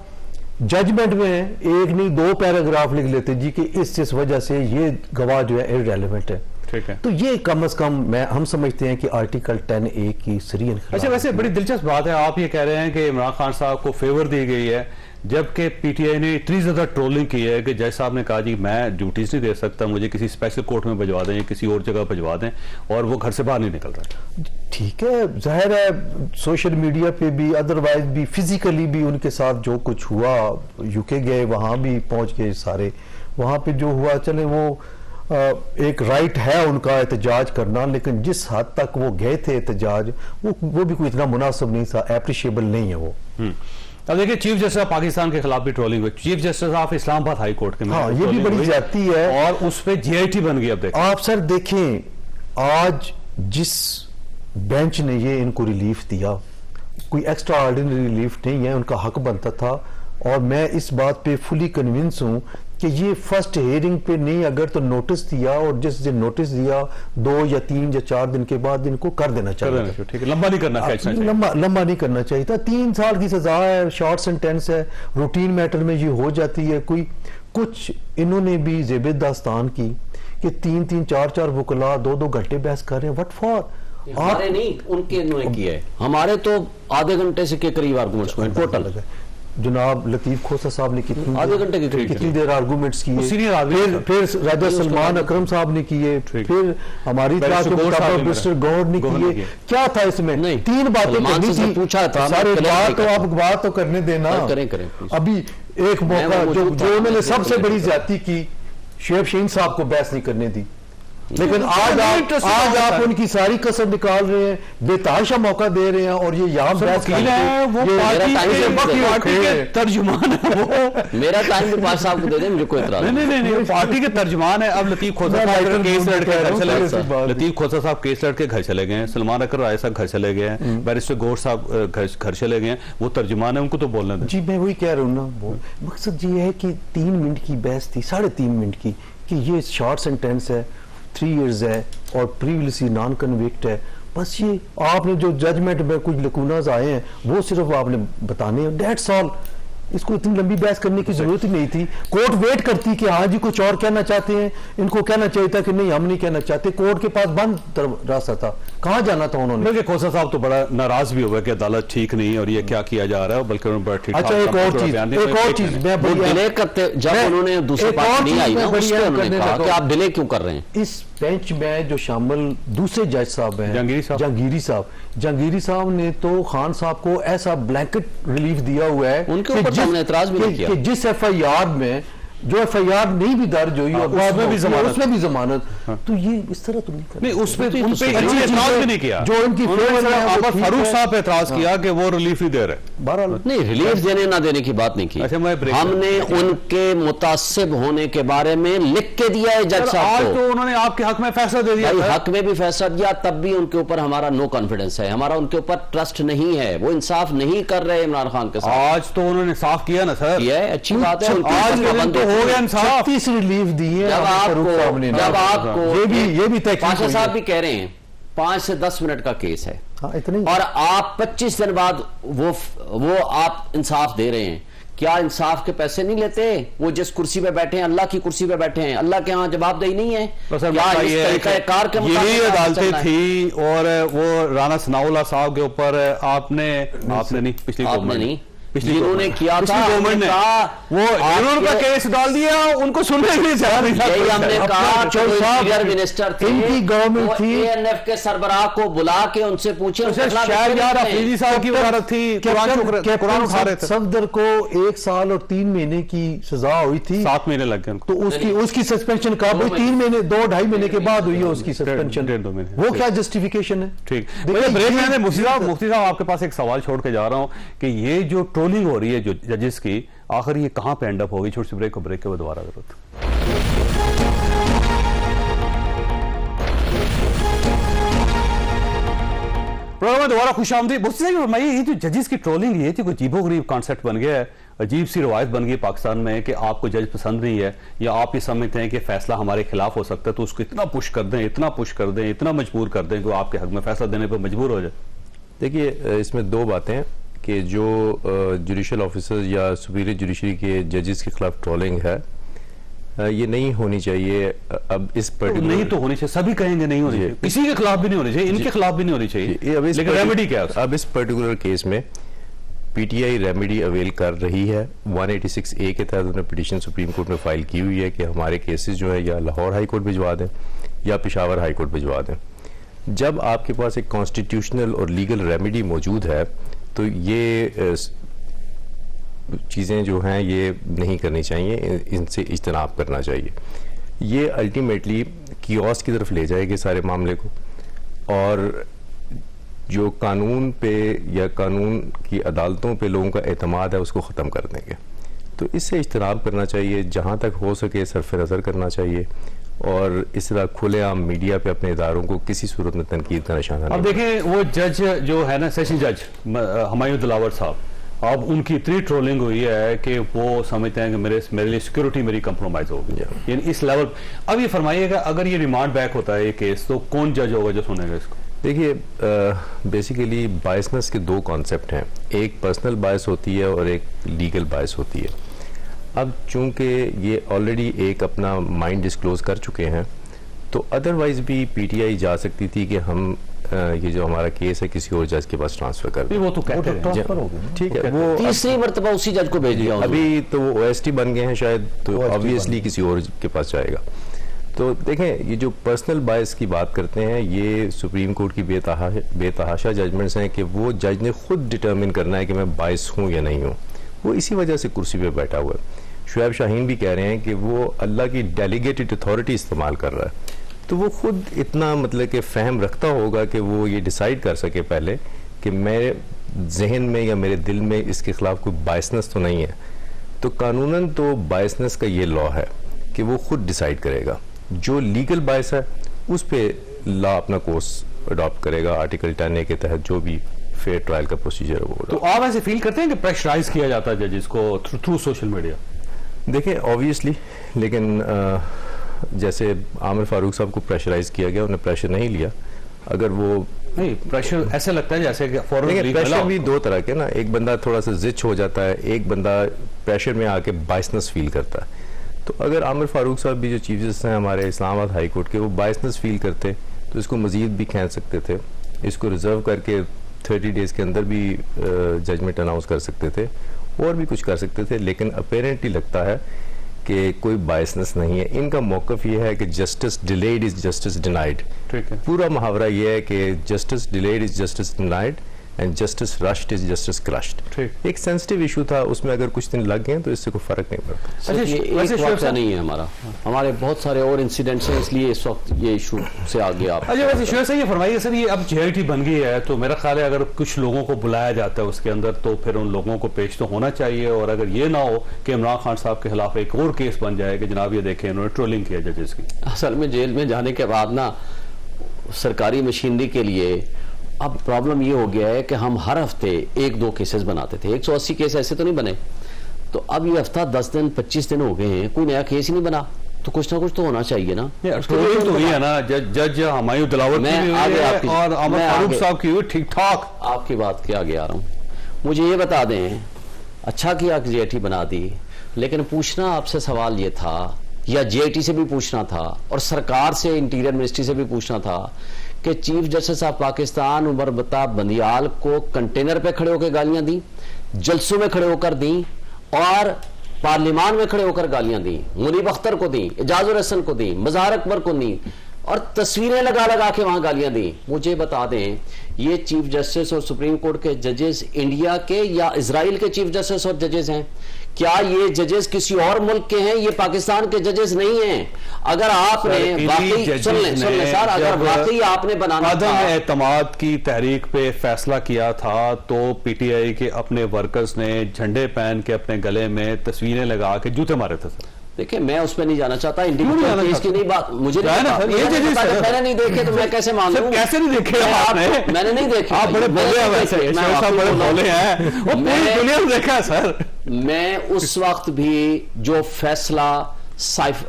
जजमेंट में एक नहीं 2 पैराग्राफ लिख लेते जी कि इस वजह से ये गवाह जो है इररेलेवेंट है। ठीक है, तो ये कम से कम हम समझते हैं कि आर्टिकल 10A की सरीहन। अच्छा, वैसे बड़ी दिलचस्प बात है, आप ये कह रहे हैं कि इमरान खान साहब को फेवर दी गई है, जबकि पीटीआई ने इतनी ज्यादा ट्रोलिंग की है कि जज साहब ने कहा जी मैं ड्यूटीज नहीं दे सकता, मुझे किसी स्पेशल कोर्ट में भिजवा दें या किसी और जगह भिजवा दें, और वो घर से बाहर नहीं निकल रहा। ठीक है, जाहिर है सोशल मीडिया पे भी अदरवाइज भी फिजिकली भी उनके साथ जो कुछ हुआ, यूके गए वहां भी पहुंच गए सारे, वहां पे जो हुआ चले वो एक राइट है उनका एहतजाज करना, लेकिन जिस हद तक वो गए थे एहतजाज वो भी कोई इतना मुनासिब नहीं था, एप्रिशिएबल नहीं है वो। अब देखिए चीफ जस्टिस ऑफ पाकिस्तान के खिलाफ भी ट्रोलिंग हुई, chief justice of Islamabad high court के, हाँ ये भी बड़ी ज्यादती है, और उस पर जीआईटी बन गई। अब देखिए आप सर देखें आज जिस बेंच ने ये इनको रिलीफ दिया, कोई एक्स्ट्रा ऑर्डिनरी रिलीफ नहीं है, उनका हक बनता था, और मैं इस बात पे फुली कन्विंस हूं कि ये फर्स्ट हियरिंग पे नहीं अगर तो नोटिस दिया, और जिस दिन नोटिस दिया 2 या 3 या 4 दिन के बाद इनको कर देना चाहिए। ठीक है, लंबा नहीं करना चाहिए, लंबा नहीं करना चाहिए था। 3 साल की सजा है, शॉर्ट सेंटेंस है, रूटीन मैटर में ये हो जाती है। कोई कुछ इन्होंने भी ज़ेबे दास्तान की कि 3-3 4-4 वकला 2-2 घंटे बहस कर रहे हैं, व्हाट फॉर? हमारे नहीं, उनके इन्होंने किया है, हमारे तो आधे घंटे से के करीब आर्गुमेंट्स हुए टोटल। जनाब लतीफ खोसा साहब ने आधे घंटे की कितनी देर आर्गूमेंट्स किए, फिर राजा सलमान अकरम साहब ने किए, फिर हमारी मिस्टर गौर ने किए। क्या था इसमें? 3 बातें करनी थी, पूछा था सारे बात तो करने देना। अभी एक मौका जो उन्होंने सबसे बड़ी ज्यादती की, शेब शहीन साहब को बहस नहीं करने दी, लेकिन आज आप उनकी सारी कसर निकाल रहे हैं, बेताशा मौका दे रहे हैं, और ये यहाँ बहस तर्जुमान है वो। मेरा टाइम भी पास साहब को दे दें, मुझे कोई इतराज नहीं, पार्टी के तर्जुमान है। अब लतीफ खोसा साहब केस लड़के घर चले गए, लतीफ खोसा साहब केस लड़के घर चले गए हैं, सलमान अकबर राय साहब घर चले गए हैं, बैरिस्टर गौर साहब घर चले गए हैं, वो तर्जुमान है, उनको तो बोलना जी। मैं वही कह रहा हूँ ना, मकसद ये है कि 3 मिनट की बहस थी, 3.5 मिनट की, कि ये शॉर्ट सेंटेंस है, 3 years है, और प्रीवियसली नॉन कन्विक्ट है। बस ये आपने जो जजमेंट में कुछ लकूनाज आए हैं वो सिर्फ आपने बताने हैं, दैट्स ऑल। इसको इतनी लंबी बहस करने की जरूरत ही नहीं थी। कोर्ट वेट करती कि हाँ जी कुछ और कहना चाहते हैं, इनको कहना चाहिए था कि नहीं हम नहीं कहना चाहते। कोर्ट के पास बंद रास्ता था, कहाँ जाना था उन्होंने। खोसा साहब तो बड़ा नाराज भी हुआ कि अदालत ठीक नहीं और ये क्या किया जा रहा है, बल्कि उन्होंने बड़ा ठीक। अच्छा एक और चीज मैं डिले करते, जब उन्होंने दूसरी बात नहीं आई ना, उस पे उन्होंने कहा कि आप डिले क्यों कर रहे हैं। इस बेंच में जो शामिल दूसरे जज साहब हैं, जहांगीरी साहब ने तो खान साहब को ऐसा ब्लैंकेट रिलीफ दिया हुआ है, उनके ऊपर हमने एतराज भी नहीं किया कि जिस एफआईआर में जो एफआईआर नहीं भी दर्ज हुई और उसमें भी जमानत, तो ये इस तरह तो नहीं करना। नहीं, उसमें उन पे एतराज भी नहीं किया। जो इनकी फारूक साहब एतराज किया कि वो रिलीफ ही दे रहे। नहीं, रिलीफ देने ना देने की बात नहीं की, हमने उनके मुतासिब होने के बारे में लिख के दिया है जज साहब को। तो उन्होंने आपके हक में फैसला दे दिया, हक में भी फैसला दिया, तब भी उनके ऊपर हमारा नो कॉन्फिडेंस है, हमारा उनके ऊपर ट्रस्ट नहीं है, वो इंसाफ नहीं कर रहे इमरान खान के साथ। आज तो उन्होंने साफ किया ना सर, ये अच्छी बात है। हो गया इंसाफ, 36 रिलीफ दिए। जब आपको ये भी पाशा साहब भी कह रहे हैं 5 से 10 मिनट का केस है, इतनी, और आप 25 दिन बाद वो आप इंसाफ दे रहे हैं क्या इंसाफ के पैसे नहीं लेते? वो जिस कुर्सी पे बैठे हैं, अल्लाह की कुर्सी पे बैठे हैं, अल्लाह के यहाँ जवाबदेही नहीं है? क्या इस तरीक़ाकार के यही अदालतें थी और वो राना सनाउल्लाह साहब के ऊपर आपने नहीं, पिछली गवर्नमेंट नहीं, जिन्होंने किया था, गवर्नमेंट ने वो जिन्होंने का केस डाल दिया, उनको सुनने के लिए हमने कहा मिनिस्टर थे, इनकी गवर्नमेंट थी, एएनएफ के सरबराह को बुला के उनसे पूछे, अफरीदी साहब की वजारत थी, कुरान उठा रहे थे। सफदर को 1 साल और 3 महीने की सजा हुई थी, 7 महीने लग गए तो उसकी सस्पेंशन कब हुई? 3 महीने 2-2.5 महीने के बाद हुई है उसकी सस्पेंशन। वो क्या जस्टिफिकेशन है? ठीक, मुफ्ती साहब आपके पास एक सवाल छोड़ के जा रहा हूं कि ये जो ट्रोलिंग हो रही है जो जजेस की, आखिर ये कहां पे एंड अप होगी? छोटी सी ब्रेक के बाद दोबारा जरूरत। प्रोग्राम में दोबारा खुश आमदी। मुफ्ती साहब फरमाइए, ये जो जजेस की ट्रोलिंग ये थी कोई अजीबोगरीब कॉन्सेप्ट बन गया है, अजीब सी रवायत बन गई पाकिस्तान में कि आपको जज पसंद नहीं है या आप ये समझते हैं कि फैसला हमारे खिलाफ हो सकता है, तो उसको इतना पुश कर दें, इतना मजबूर कर दें कि वो आपके हक में फैसला देने पर मजबूर हो जाए। देखिए, इसमें 2 बातें हैं कि जो जुडिशल ऑफिसर्स या सुपीरियर जुडिशरी के जजेस के खिलाफ ट्रोलिंग है, ये नहीं होनी चाहिए। अब इस पर्टिकुलर नहीं तो होनी चाहिए, सभी कहेंगे नहीं होनी चाहिए, किसी के खिलाफ भी नहीं होनी चाहिए, इनके खिलाफ भी नहीं होनी चाहिए, लेकिन रेमेडी क्या है? अब इस पर्टिकुलर केस में पीटीआई रेमेडी अवेल कर रही है। 186A के तहत उन्होंने पिटीशन सुप्रीम कोर्ट में फाइल की हुई है कि हमारे केसेस जो है या लाहौर हाई कोर्ट भिजवा दें या पेशावर हाई कोर्ट भिजवा दें। जब आपके पास एक कॉन्स्टिट्यूशनल और लीगल रेमेडी मौजूद है तो ये चीज़ें जो हैं ये नहीं करनी चाहिए, इनसे इज्तनाब करना चाहिए। ये अल्टीमेटली कियोस की तरफ ले जाएगी सारे मामले को, और जो कानून पे या कानून की अदालतों पे लोगों का एतमाद है उसको ख़त्म कर देंगे। तो इससे इज्तनाब करना चाहिए, जहाँ तक हो सके सरफ नज़र करना चाहिए, और इस तरह खुलेआम मीडिया पे अपने इदारों को किसी सूरत में तनकीद का निशाना नहीं। अब देखें, वो जज जो है ना, सेशन जज हुमायूं दिलावर साहब, अब उनकी इतनी ट्रोलिंग हुई है कि वो समझते हैं कि मेरे लिए सिक्योरिटी मेरी कंप्रोमाइज होगी, यानी इस लेवल। अब ये फरमाइएगा, अगर ये रिमांड बैक होता है ये केस, तो कौन जज होगा जो सुनेगा इसको? देखिए, बेसिकली बायसनेस के 2 कॉन्सेप्ट हैं, एक पर्सनल बायस होती है और एक लीगल बायस होती है। अब चूंकि ये ऑलरेडी एक अपना माइंड डिस्क्लोज कर चुके हैं, तो अदरवाइज भी पीटीआई जा सकती थी कि हम ये जो हमारा केस है किसी और जज के पास ट्रांसफर कर दें। वो तो कहते हैं, ठीक है, वो तीसरी मर्तबा उसी जज को भेज दिया। अभी तो वो ओएसटी बन गए हैं शायद, तो ऑब्वियसली किसी और के पास जाएगा। तो देखें, ये जो पर्सनल बायस की बात करते हैं, ये सुप्रीम कोर्ट की बेतहाशा जजमेंट्स हैं कि वो जज ने खुद डिटर्मिन करना है कि मैं बायस हूँ या नहीं हूँ। वो इसी वजह से कुर्सी पे बैठा हुआ है। शुएब शाहीन भी कह रहे हैं कि वो अल्लाह की डेलीगेटेड अथॉरिटी इस्तेमाल कर रहा है, तो वो खुद इतना मतलब कि फ़हम रखता होगा कि वो ये डिसाइड कर सके पहले कि मेरे जहन में या मेरे दिल में इसके खिलाफ कोई बायसनेस तो नहीं है। तो कानूनन तो बायसनेस का ये लॉ है कि वो खुद डिसाइड करेगा। जो लीगल बायस है उस पर लॉ अपना कोर्स अडॉप्ट करेगा, आर्टिकल 10A के तहत जो भी फेयर ट्रायल का प्रोसीजर है वो। तो आप ऐसे फील करते हैं कि प्रेशराइज किया जाता है जजेस को थ्रू सोशल मीडिया? देखिए, ऑब्वियसली, लेकिन जैसे आमिर फारूक साहब को प्रेशराइज किया गया, उन्हें प्रेशर नहीं लिया। अगर वो नहीं, प्रेशर ऐसे लगता है जैसे कि प्रेशर भी 2 तरह के ना, एक बंदा थोड़ा सा जिच हो जाता है, एक बंदा प्रेशर में आके बायसनेस फील करता है। तो अगर आमिर फारूक साहब भी जो चीफ जस्टिस हैं हमारे इस्लामाबाद हाई कोर्ट के, वो बायसनेस फील करते तो इसको मजीद भी खींच सकते थे, इसको रिजर्व करके 30 डेज के अंदर भी जजमेंट अनाउंस कर सकते थे, और भी कुछ कर सकते थे। लेकिन अपेरेंटली लगता है कि कोई बायसनेस नहीं है। इनका मौकफ ये है कि justice delayed is justice denied. ठीक है, पूरा मुहावरा ये है कि justice delayed is justice denied and justice rushed is justice crushed. एक सेंसिटिव इशू था, उसमें अगर कुछ दिन लग गए तो इससे कोई फर्क नहीं पड़ता। अच्छा, ये वाक़या नहीं है हमारे बहुत सारे और इंसिडेंट्स हैं, इसलिए इस वक्त ये इशू से आगे आप। अच्छा, वैसे शुएब साहब ये फरमाइए सर, ये अब JIT बन गई है, तो मेरा ख्याल है अगर कुछ लोगों को बुलाया जाता है उसके अंदर, तो फिर उन लोगों को पेश तो होना चाहिए। और अगर ये ना हो कि इमरान खान साहब के खिलाफ एक और केस बन जाए कि जनाब ये देखें इन्होंने ट्रोलिंग किया जजेस की। असल में जेल में जाने के बाद ना सरकारी मशीनरी के लिए अब प्रॉब्लम ये हो गया है कि हम हर हफ्ते 1-2 केसेस बनाते थे, 180 केस ऐसे तो नहीं बने। तो अब ये हफ्ता 10 दिन 25 दिन हो गए हैं, कोई नया केस ही नहीं बना। तो कुछ ना कुछ तो होना चाहिए ना। तो हुई है ना, जज हुमायूं दिलावर की भी हुई है और आमिर फारूक साहब की हुई, ठीक ठाक। आपकी बात के आगे आ रहा हूँ। मुझे ये बता दें अच्छा किया कि जेआईटी बना दी, लेकिन पूछना आपसे सवाल ये था, या जेआईटी से भी पूछना था और सरकार से, इंटीरियर मिनिस्ट्री से भी पूछना था कि chief justice of Pakistan Umar बताब बंदियाल को कंटेनर पे खड़े होकर गालियां दी, जलसों में खड़े होकर दी और पार्लियामान में खड़े होकर गालियां दी, मुनीब अख्तर को दी, एजाजुर हसन को दी, मज़ार अकबर को दी और तस्वीरें लगा लगा के वहां गालियां दी। मुझे बता दें, ये चीफ जस्टिस और सुप्रीम कोर्ट के जजेस इंडिया के या इजराइल के चीफ जस्टिस और जजेस हैं? क्या ये जजेस किसी और मुल्क के हैं? ये पाकिस्तान के जजेस नहीं हैं। अगर आपने वाकई सुन लें सर, अगर वाकई आपने बनाना अदम एतमाद की तहरीक पे फैसला किया था तो पीटीआई के अपने वर्कर्स ने झंडे पहन के अपने गले में तस्वीरें लगा के जूते मारे थे सर। देखिए, मैं उसमें नहीं जाना चाहता, इंडिविजुअल केस की नहीं बात, मुझे मैंने नहीं देखे तो मैं कैसे मान लूं? कैसे नहीं देखे आपने? मैंने नहीं देखे। आप बड़े बोले हैं वैसे, बड़े बोले हैं, वो पूरी दुनिया ने देखा सर। मैं उस वक्त भी जो फैसला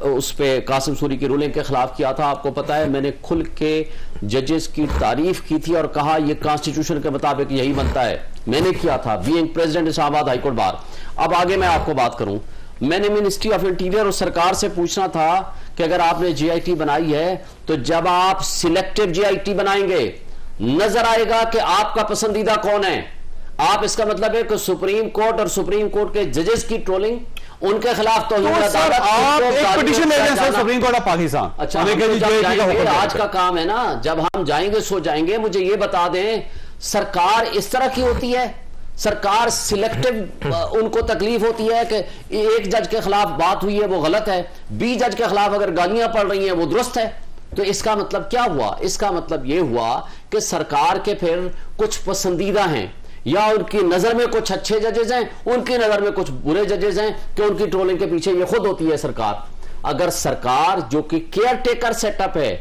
उस पे कासिम सूरी की रूलिंग के खिलाफ किया था, आपको पता है, मैंने खुल के जजेस की तारीफ की थी और कहा यह कॉन्स्टिट्यूशन के मुताबिक यही बनता है। मैंने किया था, being president Islamabad high court bar. अब आगे मैं आपको बात करूं, मैंने मिनिस्ट्री ऑफ इंटीरियर और सरकार से पूछना था कि अगर आपने जीआईटी बनाई है तो जब आप सिलेक्टिव जीआईटी बनाएंगे नजर आएगा कि आपका पसंदीदा कौन है। आप इसका मतलब है कि सुप्रीम कोर्ट और सुप्रीम कोर्ट के जजेस की ट्रोलिंग, उनके खिलाफ तो आप एक पिटीशन ले लें sir supreme court of Pakistan. अच्छा, आज का काम है ना, जब हम जाएंगे सो जाएंगे। मुझे ये बता दें, सरकार इस तरह की होती है? सरकार सिलेक्टिव उनको तकलीफ होती है कि एक जज के खिलाफ बात हुई है वो गलत है, बी जज के खिलाफ अगर गालियां पड़ रही हैं वो दुरुस्त है। तो इसका मतलब क्या हुआ? इसका मतलब यह हुआ कि सरकार के फिर कुछ पसंदीदा हैं, या उनकी नजर में कुछ अच्छे जजेस हैं, उनकी नजर में कुछ बुरे जजेस हैं कि उनकी ट्रोलिंग के पीछे ये खुद होती है सरकार। अगर सरकार जो कि केयर टेकर सेटअप है,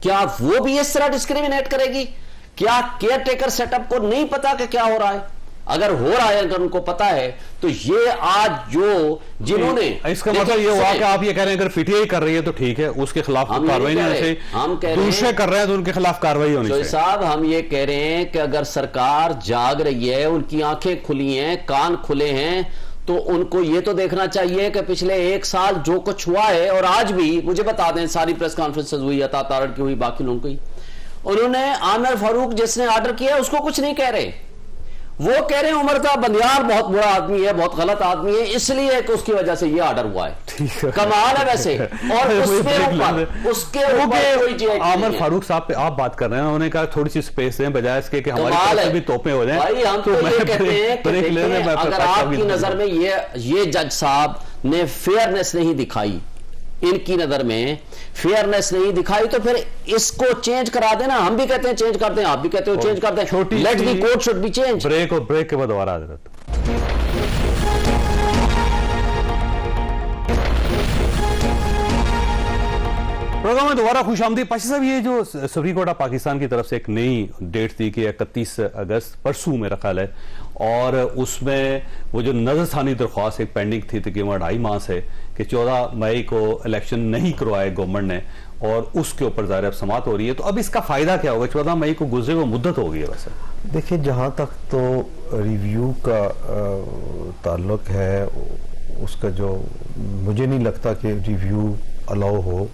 क्या वो भी इस तरह डिस्क्रिमिनेट करेगी? क्या केयर टेकर सेटअप को नहीं पता कि क्या हो रहा है? अगर हो रहा है, अगर उनको पता है, तो ये आज जो जिन्होंने, इसका मतलब ये हुआ कि आप ये कह रहे हैं अगर पीटीआई कर रही है तो ठीक है, उसके खिलाफ कार्रवाई नहीं होनी चाहिए। हम कह रहे हैं दूसरे कर रहे हैं तो उनके खिलाफ कार्रवाई होनी चाहिए। साहब, हम ये कह रहे हैं कि अगर सरकार जाग रही है, उनकी आंखें खुली हैं, कान खुले हैं, तो उनको ये तो देखना चाहिए कि पिछले एक साल जो कुछ हुआ है, और आज भी मुझे बता दें, सारी प्रेस कॉन्फ्रेंसेस हुई, अता तारड़ की हुई, बाकी लोगों की, उन्होंने आमिर फारूक जिसने ऑर्डर किया उसको कुछ नहीं कह रहे। वो कह रहे हैं उमर साहब बंदियाल बहुत बुरा आदमी है, बहुत गलत आदमी है, इसलिए कि उसकी वजह से ये ऑर्डर हुआ है। कमाल है वैसे। और उसके ऊपर आमिर फारूक साहब पे आप बात कर रहे हैं, उन्होंने कहा थोड़ी सी स्पेस दें, बजाय इसके कि हमारी तरफ से भी तोपें हो जाएं। भाई हम तो ये कहते हैं, अगर आपकी नजर में ये जज साहब ने फेयरनेस नहीं दिखाई, इनकी नजर में फेयरनेस नहीं दिखाई, तो फिर इसको चेंज करा देना। हम भी कहते हैं चेंज करते हैं, आप भी कहते हो चेंज करते हैं। Let the court should be change. Break और ब्रेक के बाद दोबारा हाजिर। प्रोग्राम में दोबारा खुशामदीद। पाशी साहब, ये जो सुप्रीम कोर्ट ऑफ पाकिस्तान की तरफ से एक नई डेट थी कि 31 अगस्त परसों मेरा ख्याल है, और उसमें वो जो नजरसानी दरख्वास्त एक पेंडिंग थी तकरीबन 2.5 माह से कि 14 मई को इलेक्शन नहीं करवाए गवर्नमेंट ने, और उसके ऊपर ज़ाहिर अब समाअत हो रही है। तो अब इसका फायदा क्या होगा? 14 मई को गुजरे हुए मुद्दत हो गई है। वैसे देखिए, जहाँ तक तो रिव्यू का ताल्लुक है, उसका जो मुझे नहीं लगता कि रिव्यू अलाउ हो,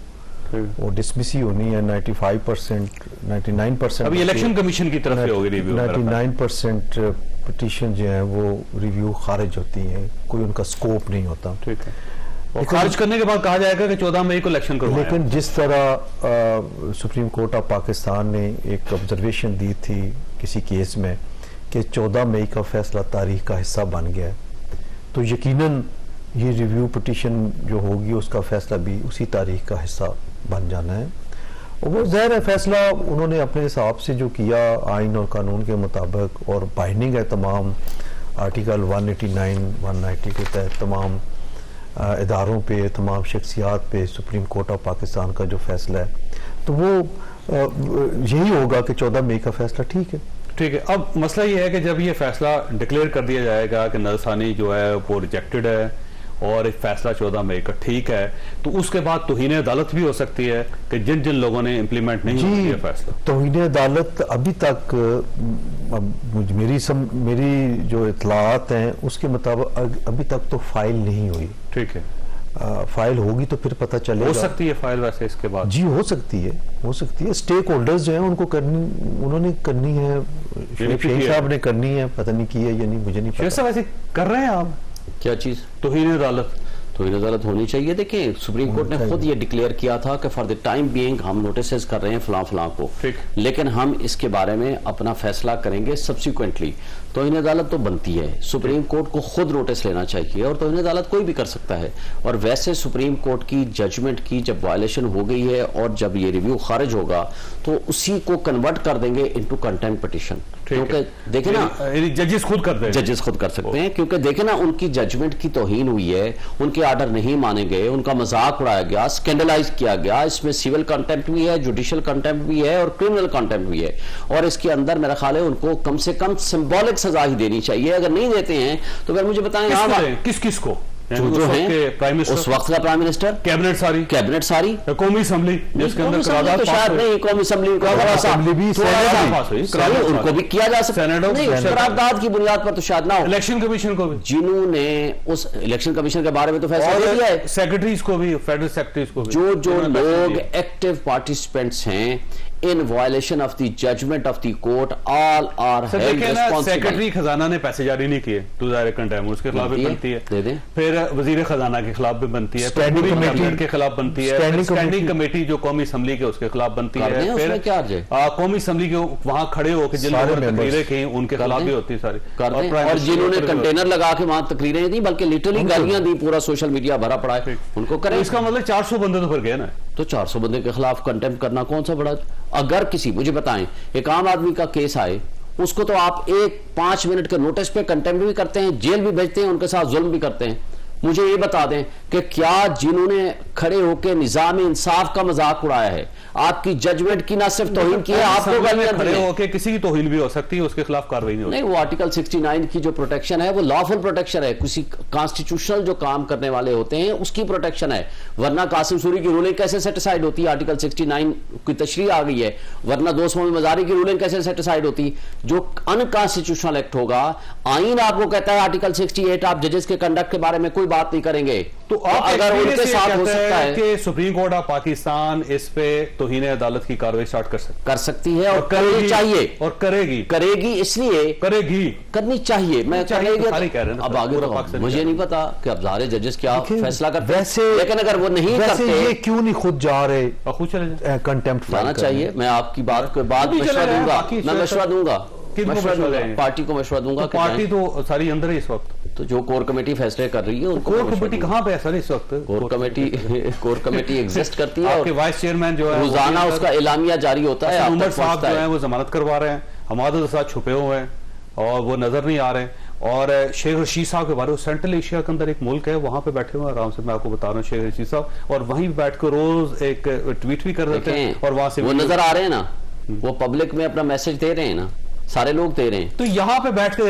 वो डिसमिस ही होनी है। 95% 99% अभी इलेक्शन कमीशन की तरफ से होगी रिव्यू। 99% पिटीशन जो है वो रिव्यू खारिज होती है, कोई उनका स्कोप नहीं होता। ठीक है, और खारिज करने के बाद कहा जाएगा कि 14 मई को इलेक्शन करवाएं। लेकिन जिस तरह सुप्रीम कोर्ट ऑफ पाकिस्तान ने एक ऑब्जर्वेशन दी थी किसी केस में कि 14 मई का फैसला तारीख का हिस्सा बन गया है, तो यकीनन ये रिव्यू पिटीशन जो होगी उसका फैसला भी उसी तारीख का हिस्सा बन जाना है। और वो ज़ाहिर है फैसला उन्होंने अपने हिसाब से जो किया आइन और कानून के मुताबिक, और बाइंडिंग है तमाम आर्टिकल 189 190 के तहत तमाम इदारों पे, तमाम शख्सियात पे सुप्रीम कोर्ट ऑफ पाकिस्तान का जो फैसला है, तो वो यही होगा कि 14 मई का फैसला ठीक है। ठीक है, अब मसला ये है कि जब ये फैसला डिक्लेयर कर दिया जाएगा कि नजरसानी जो है वो रिजेक्टेड है और एक फैसला 14 मई का, ठीक है, तो उसके बाद तौहीन अदालत भी हो सकती है कि जिन जिन लोगों ने इम्प्लीमेंट नहीं किया फैसला। तौहीन अदालत अभी तक मेरी जो इतलात हैं उसके मुताबिक अभी तक तो फाइल नहीं हुई। ठीक है, फाइल होगी तो फिर पता चलेगा। हो सकती है फाइल वैसे इसके बाद? जी हो सकती है। स्टेक होल्डर्स जो हैं उनको उन्होंने करनी है, शेख साहब ने करनी है, पता नहीं की है या नहीं, मुझे नहीं पता। शेख साहब वैसे कर रहे हैं आप क्या चीज? तौहीन अदालत अदालत होनी चाहिए। देखिए सुप्रीम कोर्ट ने खुद ये डिक्लेयर किया था कि फॉर द टाइम बीइंग हम नोटिस कर रहे हैं फलां को, लेकिन हम इसके बारे में अपना फैसला करेंगे सब्सिक्वेंटली। तौहीन अदालत तो बनती है, सुप्रीम कोर्ट को खुद नोटिस लेना चाहिए, और तौहीन अदालत कोई भी कर सकता है। और वैसे सुप्रीम कोर्ट की जजमेंट की जब वायलेशन हो गई है और जब ये रिव्यू खारिज होगा तो उसी को कन्वर्ट कर देंगे इनटू कंटेम्प्ट पिटीशन, क्योंकि देखे ना जजेस खुद करते हैं, जजेस खुद कर सकते हैं, क्योंकि देखे ना उनकी जजमेंट की तौहीन हुई है, उनके आर्डर नहीं माने गए, उनका मजाक उड़ाया गया, स्कैंडलाइज किया गया। इसमें सिविल कंटेम्प्ट भी है, जुडिशियल कंटेम्प्ट भी है और क्रिमिनल कंटेम्प्ट भी है, और इसके अंदर मेरा ख्याल है उनको कम से कम सिंबॉलिक सजा ही देनी चाहिए। अगर नहीं देते हैं तो फिर मुझे बताएं किस को जो है प्राइम मिनिस्टर, उस वक्त का प्राइम मिनिस्टर, कैबिनेट सारी कौमी असम्बली जिसके अंदर करारदाद शायद नहीं, कौमी असम्बली उनको भी किया जा सकता है, करारदाद की बुनियाद पर तो शायद ना हो। इलेक्शन कमीशन को भी, जिन्होंने उस इलेक्शन कमीशन के बारे में तो फैसला ले लिया है, सेक्रेटरीज को भी, फेडरल सेक्रेटरीज को भी, जो लोग एक्टिव पार्टिसिपेंट्स हैं in violation of the judgment of the court, all are held responsible. Secretary खजाना ने पैसे जारी नहीं किए टू डायरेक्ट कंटेम्प्ट, उसके खिलाफ भी बनती है, फिर वजीर खजाना के खिलाफ भी बनती है, स्टैंडिंग कमेटी के खिलाफ बनती है, स्टैंडिंग कमेटी जो कौमी असम्बली के उसके खिलाफ बनती है, फिर कौमी असम्बली के वहां खड़े होकर जिन लोगों ने तकरीरें की उनके खिलाफ भी होती है सारी, और जिन्होंने कंटेनर लगा के वहां तकरीरें दी, बल्कि लिटरली गालियां दी, पूरा सोशल मीडिया भरा पड़ा है, उनको करें। इसका मतलब 400 बंदे तो फिर गए ना, तो 400 बंदे के खिलाफ कंटेम्प्ट करना कौन सा बड़ा। अगर किसी, मुझे बताएं, एक आम आदमी का केस आए, उसको तो आप 5 मिनट के नोटिस पे कंटेम्प्ट भी करते हैं, जेल भी भेजते हैं, उनके साथ जुल्म भी करते हैं। मुझे ये बता दें कि क्या जिन्होंने खड़े होकर निजाम इंसाफ का मजाक उड़ाया है, आपकी जजमेंट की ना सिर्फ तौहीन की है, आपको खड़े होकर किसी की तौहीन भी हो सकती है, उसके खिलाफ कार्रवाई नहीं होती। नहीं, वो आर्टिकल 69 की जो प्रोटेक्शन है वो लॉफुल प्रोटेक्शन है, किसी कॉन्स्टिट्यूशनल जो काम करने वाले होते हैं उसकी प्रोटेक्शन है, वरना कासिम सूरी की रूलिंग कैसे सेटिसाइड होती है? आर्टिकल 69 की तशरीह आ गई है, वरना दोस्त मोहम्मद मजारी की रूलिंग कैसे सेटिसाइड होती? जो अनकॉन्स्टिट्यूशनल एक्ट होगा, आईन आपको कहता है आर्टिकल 68 आप जजेस के कंडक्ट के बारे में कोई बात नहीं करेंगे, तो अगर उनके साथ हो सकता है कि सुप्रीम कोर्ट ऑफ पाकिस्तान इस पे तौहीन अदालत की कार्रवाई स्टार्ट कर सकती है और करनी चाहिए, और करेगी इसलिए करनी चाहिए। मैं करेगी, अब आगे तो मुझे नहीं पता कि अब सारे जजेस क्या फैसला करते हैं, लेकिन अगर वो नहीं करते, ये क्यों नहीं खुद जा रहे, खुद चले कंटेम्प्ट जाना चाहिए। मैं आपकी बात के बाद मशवरा दूंगा, मैं मशवरा दूंगा, पार्टी को मशवरा दूंगा। पार्टी तो सारी अंदर है इस वक्त, तो जो कोर कमेटी फैसले कर रही है उनको, कोर कमेटी कहां पे है सर इस वक्त? कोर कमेटी एग्जिस्ट करती है, आपके वाइस चेयरमैन जो है रोजाना उसका एलामिया जारी होता है। उमर साहब जो है वो जमानत करवा रहे हैं, हमारे साथ छुपे हुए हैं और वो नजर नहीं आ रहे। और शेख रशीद साहब के बारे में, सेंट्रल एशिया के अंदर एक मुल्क है, वहां पे बैठे हुए आराम से, मैं आपको बता रहा हूँ, शेख रशीद साहब, और वहीं बैठ कर रोज एक ट्वीट भी कर देते हैं, और वहां से वो नजर आ रहे हैं ना, वो पब्लिक में अपना मैसेज दे रहे हैं ना, सारे लोग दे रहे हैं, तो यहाँ पे बैठ के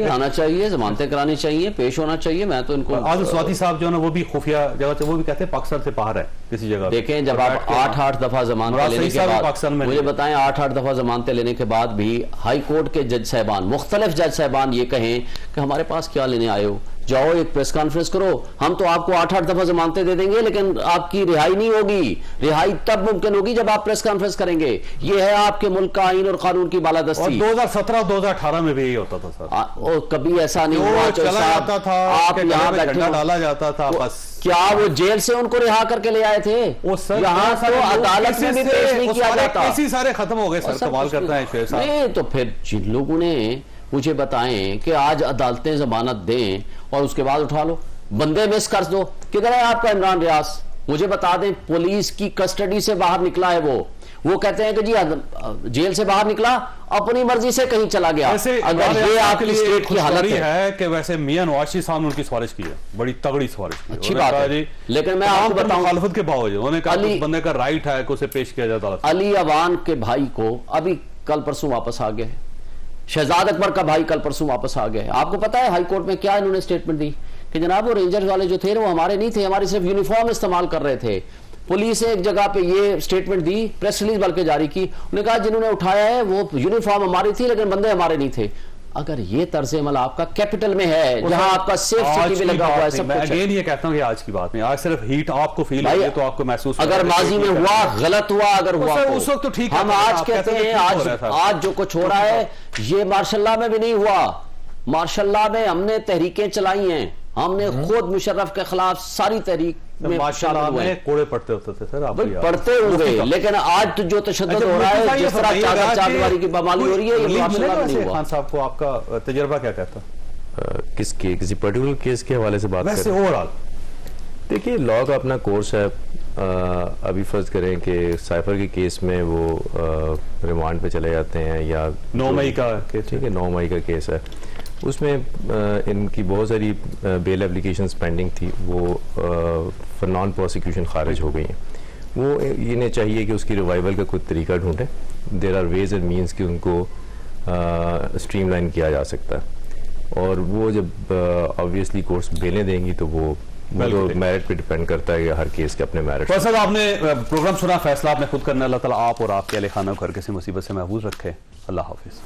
आना चाहिए, जमानतें करानी चाहिए, पेश होना चाहिए। मैं तो इनको आज स्वाति साहब जो है ना, वो भी खुफिया जगह से, वो भी कहते हैं पाकिस्तान से बाहर है किसी जगह। देखें, जब आप 8-8 दफा जमानतें लेने के बाद, मुझे बताएं, 8-8 दफा जमानतें लेने के बाद भी हाई कोर्ट के जज साहबान, मुख्तलिफ जज साहबान ये कहें कि हमारे पास क्या लेने आए हो, जाओ एक प्रेस कॉन्फ्रेंस करो, हम तो आपको 8-8 दफा जमानतें दे देंगे, लेकिन आपकी रिहाई नहीं होगी। रिहाई तब मुमकिन होगी जब आप प्रेस कॉन्फ्रेंस करेंगे। ये है आपके मुल्क का आईन और कानून की बालादस्ती। 2017-2018 में भी यही होता था सर, और कभी ऐसा नहीं हुआ, चला जाता था, आप यहाँ बैठे डाला जाता था, बस। क्या वो जेल से उनको रिहा करके ले आए थे? यहाँ तो अदालत में भी पेश नहीं किया जाता, केस सारे खत्म हो गए सर, सवाल करता है शेर साहब। नहीं तो फिर जिन लोगों ने मुझे बताएं कि आज अदालतें जमानत दें और उसके बाद उठा लो, बंदे मिस कर दो। किधर है आपका इमरान रियाज? मुझे बता दें, पुलिस की कस्टडी से बाहर निकला है वो कहते हैं कि जी जेल से बाहर निकला, अपनी मर्जी से कहीं चला गया। अगर ये आपकी स्टेट की हालत है कि वैसे मियां नवाज शरीफ साहब ने उनकी सिफारिश की है, बड़ी तगड़ी सिफारिश की, अच्छी बात है, लेकिन मैं आपको बताऊं, मुखालफत के बावजूद उन्होंने कहा बंदे का राइट है कि उसे पेश किया जाए। अली अवान के भाई को अभी कल परसों वापस आ गए, शहजाद अकबर का भाई कल परसों वापस आ गए। आपको पता है हाई कोर्ट में क्या इन्होंने स्टेटमेंट दी कि जनाब वो रेंजर्स वाले जो थे वो हमारे नहीं थे, हमारी सिर्फ यूनिफॉर्म इस्तेमाल कर रहे थे। पुलिस ने एक जगह पे ये स्टेटमेंट दी, प्रेस रिलीज बल्कि जारी की, उन्होंने कहा जिन्होंने उठाया है वो यूनिफॉर्म हमारी थी लेकिन बंदे हमारे नहीं थे। अगर ये तर्ज अमल आपका कैपिटल में है जहां आपका सेफ सिटी भी लगा हुआ है, सब कुछ अगेन ये कहता हूं कि आज की बात में आज सिर्फ हीट आपको फील हो तो आपको महसूस अगर माजी में हुआ गलत हुआ, अगर हुआ उस वक्त तो ठीक है, हम आज कहते हैं आज जो कुछ हो रहा है ये मार्शल में भी नहीं हुआ। मार्शल में हमने तहरीकें चलाई हैं, हमने खुद मुशर्रफ के खिलाफ सारी तहरीक में कोड़े पड़ते होते थे सर, आप पढ़ते हुए, लेकिन आज तो जो तशद्दुद हो रहा है, जिस तरह चारदीवारी की बमाली हो रही है, ये खान साहब को आपका तजर्बा क्या कहता? किसके किसी पर्टिकुलर केस के हवाले से बात करें? ओवरऑल देखिए लॉ का अपना कोर्स है। अभी फर्ज करें कि साइफर के केस में वो रिमांड पे चले जाते हैं या 9 मई का केस, ठीक है 9 मई का केस है, उसमें इनकी बहुत सारी बेल एप्लीकेशंस पेंडिंग थी, वो फॉर नॉन प्रोसिक्यूशन खारिज हो गई हैं। वो इन्हें चाहिए कि उसकी रिवाइवल का कोई तरीका ढूंढें। There are ways and means कि उनको स्ट्रीमलाइन किया जा सकता है, और वो जब ऑब्वियसली कोर्ट्स बेलें देंगी तो वो मेरिट पे डिपेंड करता है कि हर केस के अपने मेरिट। सर आपने प्रोग्राम सुना, फैसला आपने खुद करना, अल्लाह ताला आप और आपके अहले खाना को हर किसी मुसीबत से महफूज रखे। अल्लाह हाफिज।